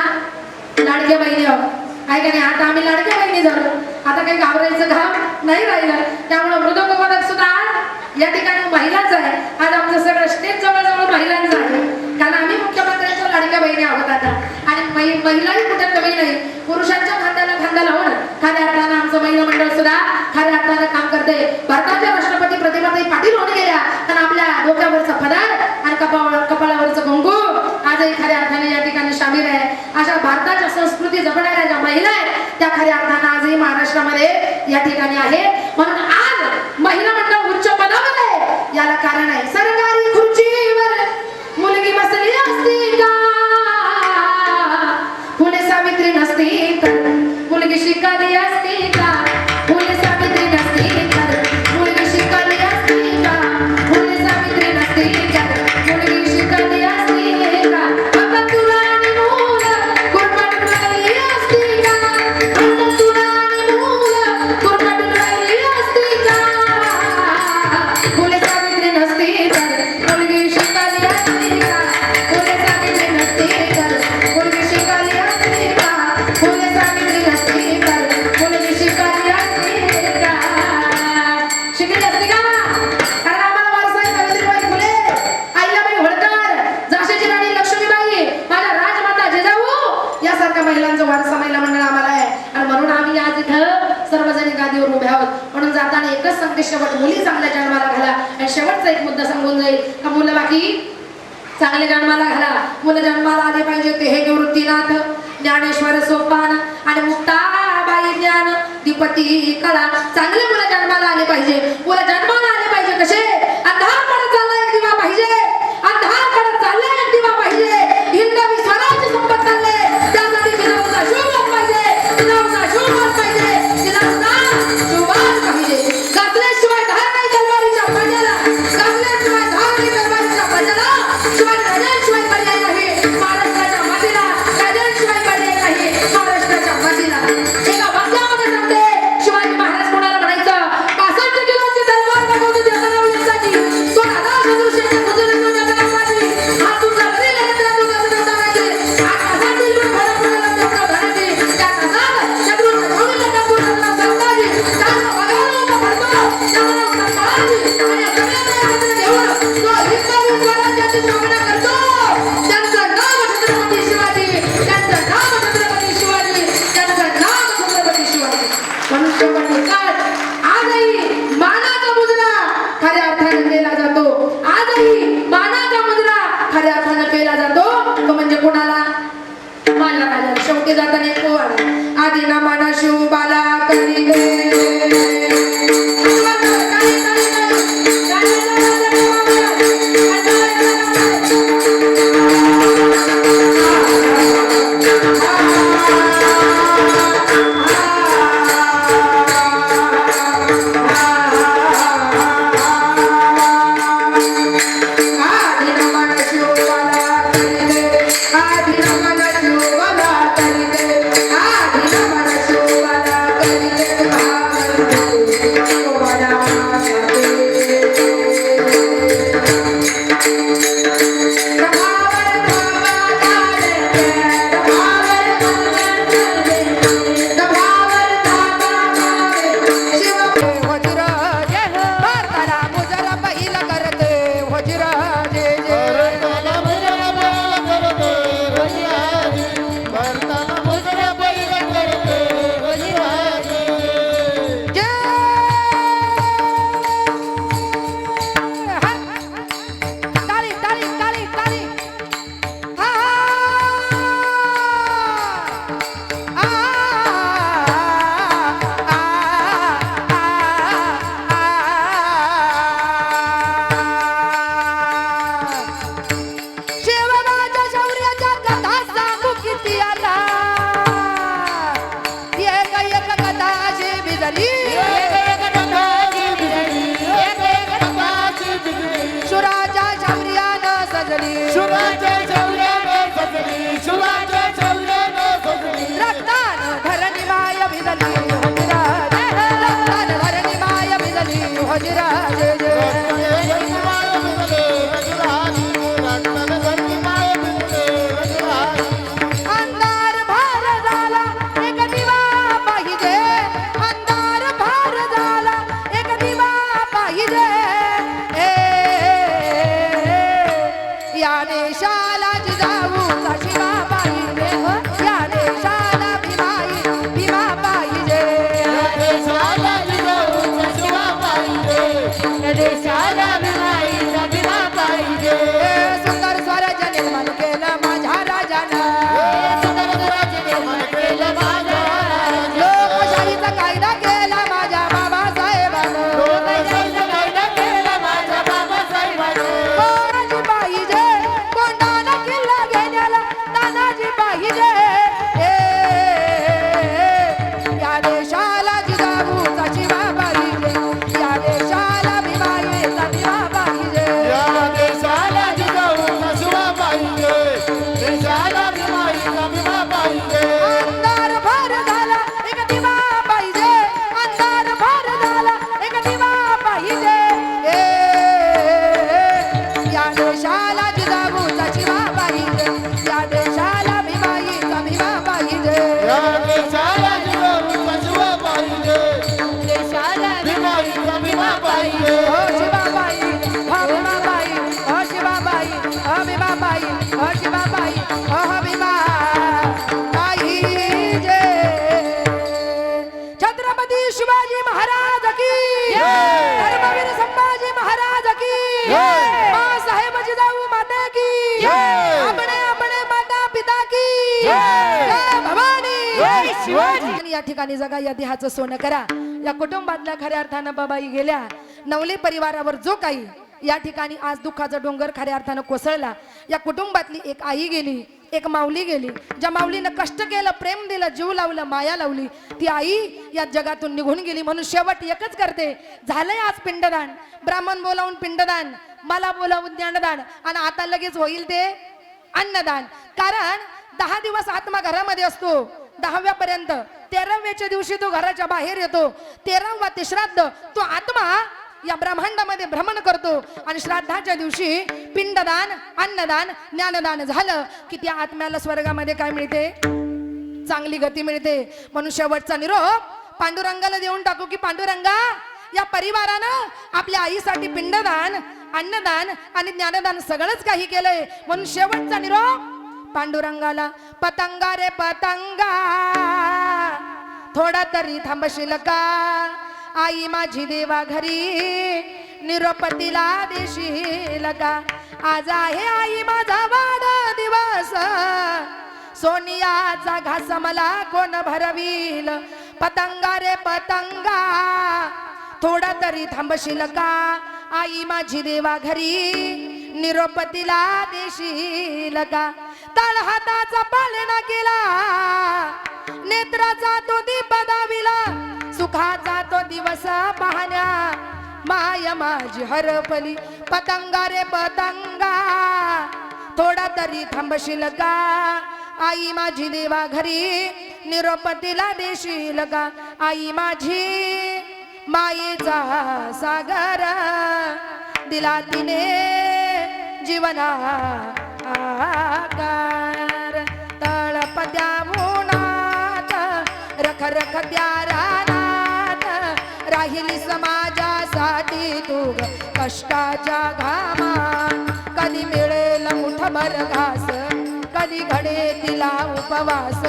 लाडक्या बहिणी आहोत. आहे का नाही? आता आम्ही लाडक्या बहिणी झालो. आता काही घाबरायचं काम नाही राहिलं. त्यामुळे मृदुंगवादक सुद्धा या ठिकाणी महिलाच आहे. आज आमचं सगळं स्टेज जवळजवळ महिलांचं आहे. कारण आम्ही मुख्यमंत्र्यांच्या लाडक्या बहिणी आहोत आता. आणि महिलाही कुठे कमी नाही. पुरुषांच्या खांद्याला खांदा लावून खऱ्या अर्थानं आमचं महिला मंडळ सुद्धा खऱ्या अर्थानं काम करते. भारताच्या राष्ट्रपती प्रतिभाताई पाटील होऊन गेल्या, पण आपल्या डोक्यावरचा फदार आणि कपाळावरचं कुंकू आजही खऱ्या अर्थाने या ठिकाणी शामिल आहे. अशा भारताच्या संस्कृती जपणाऱ्या ज्या महिला आहेत त्या खऱ्या अर्थानं आजही महाराष्ट्रामध्ये या ठिकाणी आहे. म्हणून आज महिला मंडळ उच्च पदावर आहे. याला कारण आहे, सरकारी खुर्चीवर मुलगी बसली असती का, फुले सावित्री नसती तर मुलगी शिकली असती का, फुले सावित्री नसती तर मुलगी शिकली असती का, फुले सावित्री नसती तर मुलगी शिकली असती का. बाबा तुला आणि मुलं कुरपटून राहिली असती का, बाबा तुला आणि मुलं कुरपटून राहिली असती का, फुले सावित्री नसती तर मुलगी शिकली असती का, फुले सावित्री नसती तर मुलगी शिकली असती का, फुले सावित्री नसती तर मुलगी शिकली असती का. शिकली असती का? कारण आम्हाला वारसा आहे सावित्रीबाई फुले, अहिल्याबाई होळकर, झाशीची राणी लक्ष्मीबाई, माझ्या राजमाता जिजाऊ यासारख्या महिलांचं वारसा महिला मंडळ आम्हाला आहे. आणि म्हणून आम्ही आज इथं सर्वजणी गादीवर उभे आहोत. म्हणून जाताना एकच सांगते, शेवट मुली चांगल्या जन्माला घाला. आणि शेवटचा एक मुद्दा सांगून जाईल का, मुलं बाकी चांगले जन्माला घाला. मुलं जन्माला आले पाहिजे ते हे निवृत्तीनाथ, ज्ञानेश्वर सोपान आणि मुक्ताबाई ज्ञान दीपती कला. चांगले मुलं जन्माला आले पाहिजे. मुलं जन्माला आले पाहिजे कसे? अंधार पडत चालला एक दिवा पाहिजे, अंधार पडत चालला एक दिवा पाहिजे. हिंदवी स्वराज्य संपत चालले, त्यासाठी जिजाऊचा शोभान पाहिजे, जिजाऊचा शोभान पाहिजे, जिजाऊचा शोभान पाहिजे. गाजल्याशिवाय धार नाही तलवारीच्या पाण्याला, गाजल्याशिवाय धार नाही तलवारीच्या पाण्याला, शिवाय राजांशिवाय पर्याय नाही महाराष्ट्राच्या मातीला, राजांशिवाय पर्याय नाही महाराष्ट्राच्या मातीला. एका वाक्यामध्ये सांगते, शिवाजी महाराज कोणाला म्हणायचं, 65 किलोची तलवार बघवतो त्या बनवण्यासाठी, 2000 सदृश्याच्या मुजऱ्यातून त्या बनवण्यासाठी, हा तुमचा घरी घरातला तुझा बनवण्यासाठी, हा कसातील रूप भरपूरला तेवढं घराची, त्या कसात शत्रूच्या भावनेला टाकून सांगताजी, त्याला बघायला होता भरतो, त्याला सांगताजी, आणि सगळ्यांना हातात घेऊन तो हिंदवी स्वराज्याची स्थापना करतो. त्यांचं नाव छत्रपती शिवाजी, त्यांचं नाव छत्रपती शिवाजी, त्यांचं नाव छत्रपती शिवाजी. म्हणून शेवट निकाल, आजही मानाचा मुजरा खऱ्या अर्थाने केला जातो. आजही मानाचा मुजरा खऱ्या अर्थाने केला जातो. तो म्हणजे कोणाला? माझ्या राजा. शेवटी जाताना एक पोवाडा, आधी ना माना शिवबाला करी गे. सजली शुभाच्या शौर्याने सजली शुभाच्या शौर्याने सजली रक्तान धरणी माय भिजली हजराज रक्तान धरणी माय भिजली हजराज अंधार भार झाला एक दिवा पाहिजे अंधार भार झाला एक दिवा पाहिजे या देशाला जिजाऊचा शिवा पाहिजे या देशाला भीमा पाहिजे देशाला भीमा पाहिजे सुंदर स्वराज्य निर्माण केलं माझ्या राजानं लोकशाहीचा कायदा केला माझ्या बाबासाहेबानं कोणाची पाहिजे कोंडाणा किल्ला घेण्याला तानाजी पाहिजे या देशाला जिजाऊचा शिवा पाहिजे या देशाला भीमाईचा भीमा पाहिजे अंधार भार झाला एक दिवा पाहिजे अंधार भार झाला एक दिवा पाहिजे या देशाला जिजाऊचा शिवा पाहिजे या देशाला भीमाईचा भीमा पाहिजे हो शिवाबाई हो भीमाबाई हो शिवाबाई हो भीमाबाई हो शिवाबाई हो भीमा पाहिजे छत्रपती शिवाजी महाराज की धर्मवीर संभाजी महाराज की माँसाहेब जिजाऊ माता की अपने अपने माता पिता की जय भवानी आणि या ठिकाणी जगा या देहाचं सोनं करा या कुटुंबातल्या खऱ्या अर्थानं बाबाई गेल्या नवले परिवारावर जो काही या ठिकाणी आज दुःखाचा डोंगर खऱ्या अर्थानं कोसळला या कुटुंबातली एक आई गेली एक माऊली गेली ज्या माऊलीनं कष्ट केलं प्रेम दिलं जीव लावलं माया लावली ती आई या जगातून निघून गेली म्हणून शेवट एकच करते झालंय आज पिंडदान ब्राह्मण बोलावून पिंडदान मला बोलावून ज्ञानदान आणि आता लगेच होईल ते अन्नदान कारण 10 दिवस आत्मा घरामध्ये असतो 10व्या पर्यंत 13व्याच्या दिवशी तो घराच्या बाहेर येतो 13वा ते श्राद्ध तो आत्मा या ब्रह्मांडामध्ये भ्रमण करतो आणि श्राद्धाच्या दिवशी पिंडदान अन्नदान ज्ञानदान झालं की त्या आत्म्याला स्वर्गामध्ये काय मिळते चांगली गती मिळते म्हणून शेवटचा निरोप पांडुरंगाला देऊन टाकू की पांडुरंगा या परिवारानं आपल्या आईसाठी पिंडदान अन्नदान आणि ज्ञानदान सगळंच काही केलंय म्हणून शेवटचा निरोप पांडुरंगाला पतंगा रे पतंगा थोडा तरी थांबशील का आई माझी देवा घरी निरोपतीला देशील का आज आहे आई माझा वाढदिवस सोनियाचा घास मला कोण भरवील पतंगा रे पतंगा थोडा तरी थांबशील का आई माझी देवा घरी निरोपतीला देशील का तळ हाताचा पालना केला नेत्राचा तो दीप दाविला सुखाचा तो दिवस पाहण्या माय माझी हरपली पतंगा रे पतंगा थोडा तरी थांबशील का आई माझी देवा घरी निरोपतीला देशील का आई माझी मायेचा सागर दिला तिने जीवना आकार तळपत्या उन्हात रख त्या रानात राहिली समाजासाठी तू कष्टाच्या घामात कधी मिळेल मुठभर घास कधी घडे तिला उपवास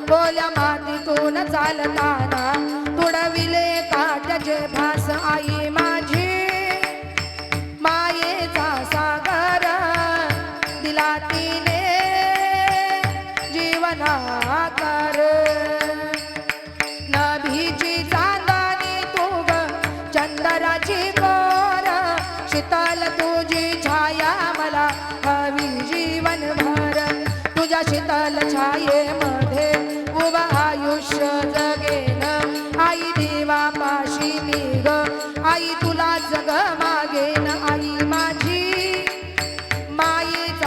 बोल्या मातीतून चालताना तुडविले काट्याचे भास आई माझी मायेचा सागर दिला तिने जीवनाकार नभीची चांदणी तू ग चंदराची कोर शीतल तुझी छाया मला हवी जीवनभर तुझ्या शीतल छायेमध्ये उभा आयुष्य जगेन आई देवा पाशी मी ग आई तुला जग मागेन आई माझी मायेचा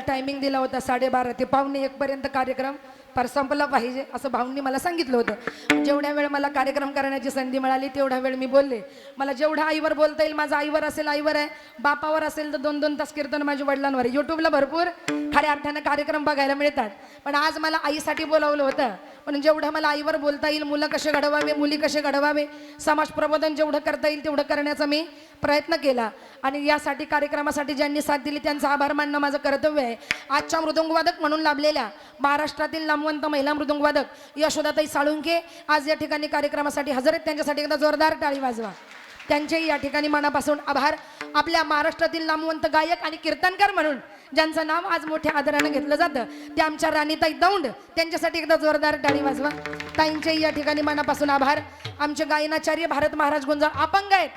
टायमिंग दिला होता 12:30 ते 1:45 पर्यंत कार्यक्रम पर संपला पाहिजे असं भाऊंनी मला सांगितलं होतं. जेवढ्या वेळ मला कार्यक्रम करण्याची संधी मिळाली तेवढा वेळ मी बोलले. मला जेवढं आईवर बोलता येईल, माझं आईवर असेल आईवर आहे, बापावर असेल तर 2-2 तास कीर्तन माझ्या वडिलांवर आहे. यूट्यूबला भरपूर खऱ्या अर्थानं कार्यक्रम बघायला मिळतात. पण आज मला आईसाठी बोलावलं होतं. पण जेवढं मला आईवर बोलता येईल, मुलं कसे घडवावे, मुली कसे घडवावे, समाज प्रबोधन जेवढं करता येईल तेवढं करण्याचा मी प्रयत्न केला. आणि यासाठी कार्यक्रमासाठी ज्यांनी साथ दिली त्यांचा आभार मानणं माझं कर्तव्य आहे. आजच्या मृदुंगवादक म्हणून लाभलेल्या महाराष्ट्रातील नामवंत महिला मृदुंगवादक यशोदाताई साळुंके आज या ठिकाणी कार्यक्रमासाठी हजर आहेत. त्यांच्यासाठी एकदा जोरदार टाळी वाजवा. त्यांचेही या ठिकाणी मनापासून आभार. आपल्या महाराष्ट्रातील नामवंत गायक आणि कीर्तनकार म्हणून ज्यांचं नाव आज मोठ्या आदरानं घेतलं जातं ते आमच्या राणीताई दौंड, त्यांच्यासाठी एकदा जोरदार टाळी वाजवा. ताईंचेही या ठिकाणी मनापासून आभार. आमचे गायनाचार्य भारत महाराज गुंजाळ अपंग आहेत,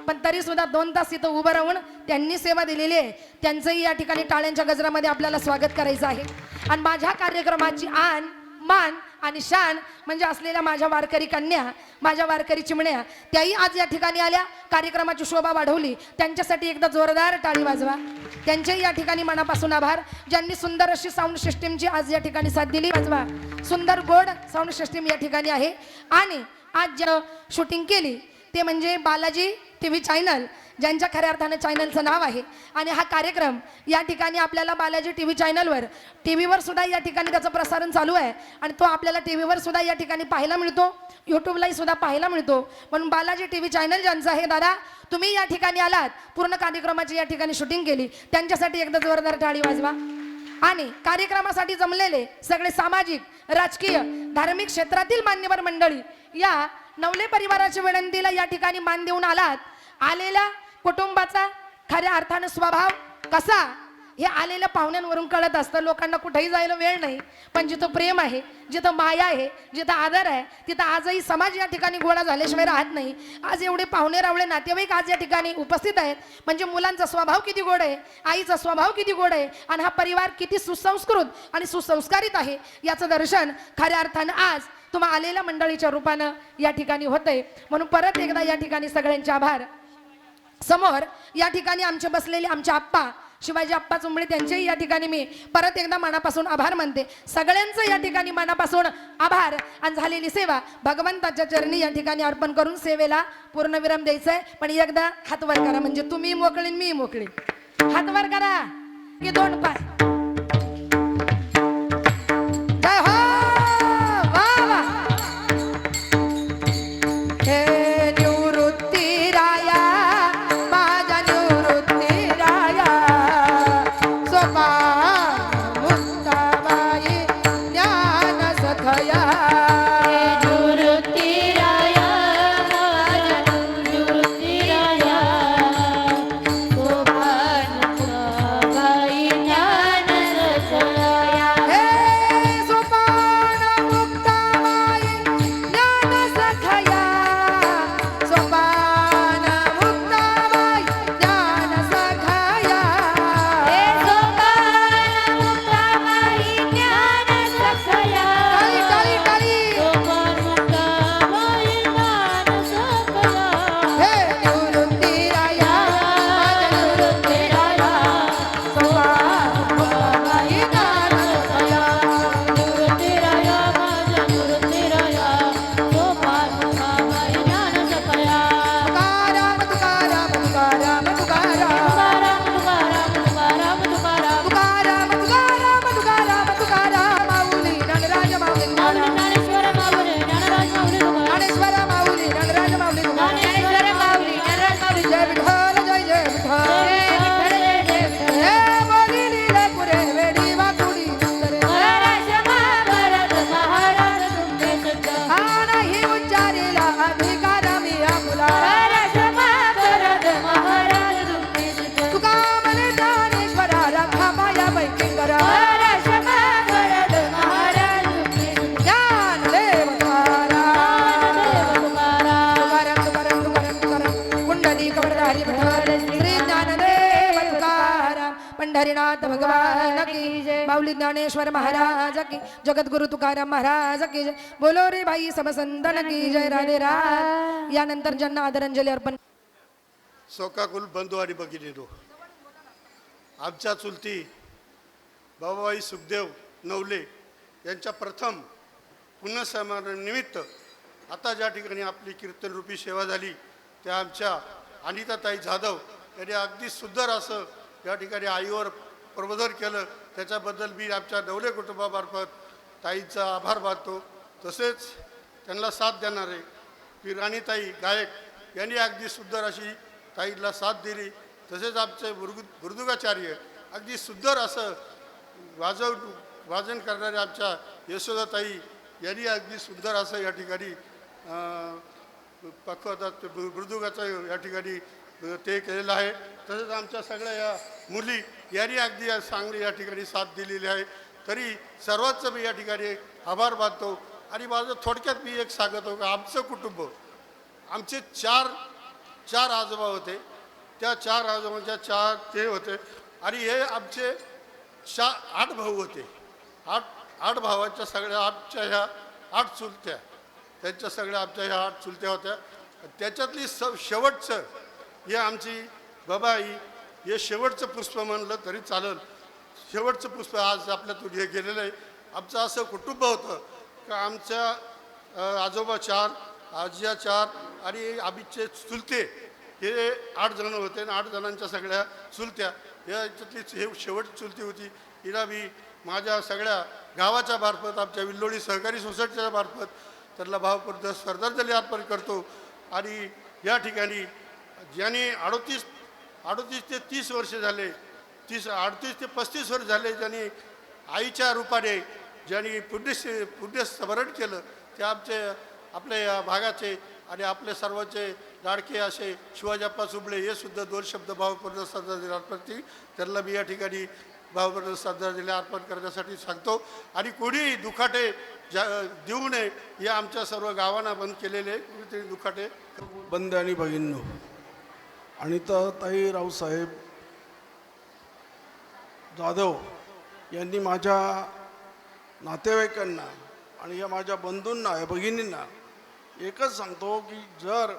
पण तरी सुद्धा 2 तास इथं उभं राहून त्यांनी सेवा दिलेली आहे. त्यांचंही या ठिकाणी टाळ्यांच्या गजरामध्ये आपल्याला स्वागत करायचं आहे. आणि माझ्या कार्यक्रमाची आन मान आणि शान म्हणजे असलेल्या माझ्या वारकरी कन्या, माझ्या वारकरी चिमण्या, त्याही आज या ठिकाणी आल्या, कार्यक्रमाची शोभा वाढवली. त्यांच्यासाठी एकदा जोरदार टाळी वाजवा. त्यांचेही या ठिकाणी मनापासून आभार. ज्यांनी सुंदर अशी साऊंड सिस्टीमची आज या ठिकाणी साथ दिली, वाजवा. सुंदर गोड साऊंड सिस्टीम या ठिकाणी आहे. आणि आज ज्या शूटिंग केली ते म्हणजे बालाजी TV चॅनल, ज्यांच्या खऱ्या अर्थानं चॅनलचं नाव आहे. आणि हा कार्यक्रम या ठिकाणी आपल्याला बालाजी TV चॅनलवर, टीव्हीवर सुद्धा या ठिकाणी त्याचं प्रसारण चालू आहे. आणि तो आपल्याला टीव्हीवर सुद्धा या ठिकाणी पाहायला मिळतो, यूट्यूबलाही सुद्धा पाहायला मिळतो. म्हणून बालाजी TV चॅनल ज्यांचं आहे, दादा तुम्ही या ठिकाणी आलात, पूर्ण कार्यक्रमाची या ठिकाणी शूटिंग केली, त्यांच्यासाठी एकदा जोरदार टाळी वाजवा. आणि कार्यक्रमासाठी जमलेले सगळे सामाजिक, राजकीय, धार्मिक क्षेत्रातील मान्यवर मंडळी, या नवले परिवाराच्या विनंतीला या ठिकाणी मान देऊन आलात. आलेल्या कुटुंबाचा खऱ्या अर्थानं स्वभाव कसा हे आलेल्या पाहुण्यांवरून कळत असतं. लोकांना कुठेही जायला वेळ नाही, पण जिथं प्रेम आहे, जिथं माया आहे, जिथं आदर आहे, तिथं आजही समाज या ठिकाणी गोळा झाल्याशिवाय राहत नाही. आज एवढे पाहुणे रावळे नातेवाईक आज या ठिकाणी उपस्थित आहेत, म्हणजे मुलांचा स्वभाव किती गोड आहे, आईचा स्वभाव किती गोड आहे, आणि हा परिवार किती सुसंस्कृत आणि सुसंस्कारित आहे याचं दर्शन खऱ्या अर्थानं आज तुम्हा आलेल्या मंडळीच्या रूपानं या ठिकाणी होतंय. म्हणून परत एकदा या ठिकाणी सगळ्यांचे आभार. समोर या ठिकाणी आमचे बसलेले आमचे आप्पा शिवाजी आप्पा चुंबळे, त्यांचेही या ठिकाणी मी परत एकदा मनापासून आभार मानते. सगळ्यांचं या ठिकाणी मनापासून आभार. आणि झालेली सेवा भगवंताच्या चरणी या ठिकाणी अर्पण करून सेवेला पूर्णविराम द्यायचा आहे. पण एकदा हात वर करा, म्हणजे तुम्ही मोकळी मी मोकळी. हात वर करा की 2 पाय. जय हो. वा वा. हे निवृत्ती राया, माझ्या निवृत्ती राया, सोपान मुक्ताबाई ज्ञान सखया. हरिनाथ भगवान की जय. माऊली ज्ञानेश्वर महाराज की, जगद्गुरु तुकाराम महाराज की जय. बोलो रे भाई सब संतन की जय. राधे राधे. यानंतर ज्यांना आदरांजली अर्पण. सोकाकुल बंधू आणि भगिनीनो, आमच्या चुलती बाबाबाई सुखदेव नवले यांच्या प्रथम पुण्यस्मरणानिमित्त आता ज्या ठिकाणी आपली कीर्तनरूपी सेवा झाली त्या आमच्या अनिताताई जाधव यांनी अगदी सुंदर असं या ठिकाणी आईवर प्रबोधन केलं. त्याच्याबद्दल मी आमच्या नवले कुटुंबामार्फत ताईंचा आभार मानतो. तसेच त्यांना साथ देणारे की राणीताई गायक यांनी अगदी सुंदर अशी ताईंना साथ दिली. तसेच आमचे मृदुंगाचार्य अगदी सुंदर असं वाजन करणारे आमच्या यशोदाताई यांनी अगदी सुंदर असं या ठिकाणी पक्वतात मृदुंगाचं या ठिकाणी ते केलेलं आहे. तसेच आमच्या सगळ्या या मुली यांनी अगदी चांगली या ठिकाणी साथ दिलेली आहे. तरी सर्वांचं मी या ठिकाणी आभार मानतो. आणि माझं थोडक्यात मी एक सांगतो की आमचं कुटुंब आमचे चार आजोबा होते. त्या 4 आजोबांच्या 4 ते होते आणि हे आमचे 8 भाऊ होते. 8 भावांच्या सगळ्या आमच्या ह्या 8 चुलत्या त्यांच्या सगळ्या आमच्या ह्या 8 चुलत्या होत्या. त्याच्यातली शेवटचं हे आमची बाबाई हे शेवटचं पुष्प म्हणलं तरी चालेल. शेवटचं पुष्प आज आपल्यातून हे गेलेलं आहे. आमचं असं कुटुंब होतं का आमच्या आजोबा 4 आज्या 4 आणि आम्हीचे चुलते हे 8 जण होते आणि 8 जणांच्या सगळ्या चुलत्या याच्यातली हे शेवटची चुलती होती. हिला मी माझ्या सगळ्या गावाच्या मार्फत आमच्या विल्लोळी सहकारी सोसायटीच्या मार्फत त्यांना भावपूर्ण श्रद्धांजली अर्पण करतो. आणि या ठिकाणी ज्यांनी 38 ते 30 वर्ष झाले 38 ते 35 वर्ष झाले ज्यांनी आईच्या रूपाने ज्यांनी पुण्यस्मरण केलं ते आपल्या या भागाचे आणि आपले सर्वांचे लाडके असे शिवाजीप्पा चुबळे हे सुद्धा 2 शब्द भावपूर्ण श्रद्धांजली अर्पण करतील. त्यांना मी या ठिकाणी भावपूर्ण श्रद्धांजली अर्पण करण्यासाठी सांगतो. आणि कोणीही दुखाटे देऊ नये हे आमच्या सर्व गावांना बंद केलेले कुणीतरी दुखाटे बंद. आणि भगिनींनो, अनिताताई रावसाहेब जाधव यांनी माझ्या नातेवाईकांना आणि या माझ्या बंधूंना या भगिनींना एकच सांगतो की जर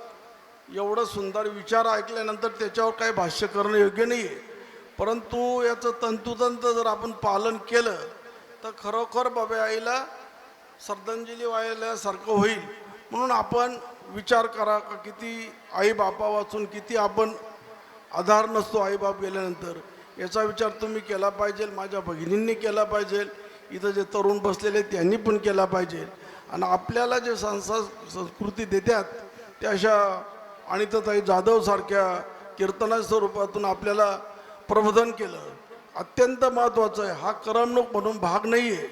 एवढं सुंदर विचार ऐकल्यानंतर त्याच्यावर काही भाष्य करणं योग्य नाही आहे. परंतु याचं तंतोतंत जर आपण पालन केलं तर खरोखर बाबा आईला श्रद्धांजली वाहिल्यासारखं होईल. म्हणून आपण विचार करा का किती आईबापा वाचून किती आपण आधार नसतो आईबाप गेल्यानंतर. याचा विचार तुम्ही केला पाहिजे, माझ्या भगिनींनी केला पाहिजे, इथं जे तरुण बसलेले त्यांनी पण केला पाहिजे. आणि आपल्याला जे संस्कृती देतात त्या अशा अनिताताई जाधवसारख्या कीर्तनाच्या स्वरूपातून आपल्याला प्रबोधन केलं अत्यंत महत्त्वाचं आहे. हा करमणूक म्हणून भाग नाही आहे.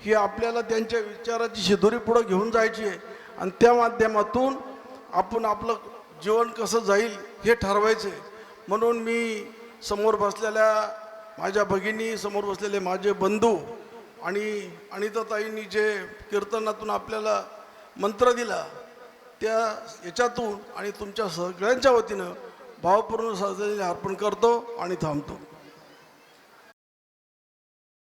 ही आपल्याला त्यांच्या विचाराची शिदोरी पुढं घेऊन जायची आहे आणि त्या माध्यमातून आपण आपलं जीवन कसं जाईल हे ठरवायचं आहे. म्हणून मी समोर बसलेल्या माझ्या भगिनी, समोर बसलेले माझे बंधू आणि अनिताताईंनी जे कीर्तनातून आपल्याला मंत्र दिला त्या याच्यातून आणि तुमच्या सगळ्यांच्या वतीनं भावपूर्ण श्रद्धांजली अर्पण करतो आणि थांबतो.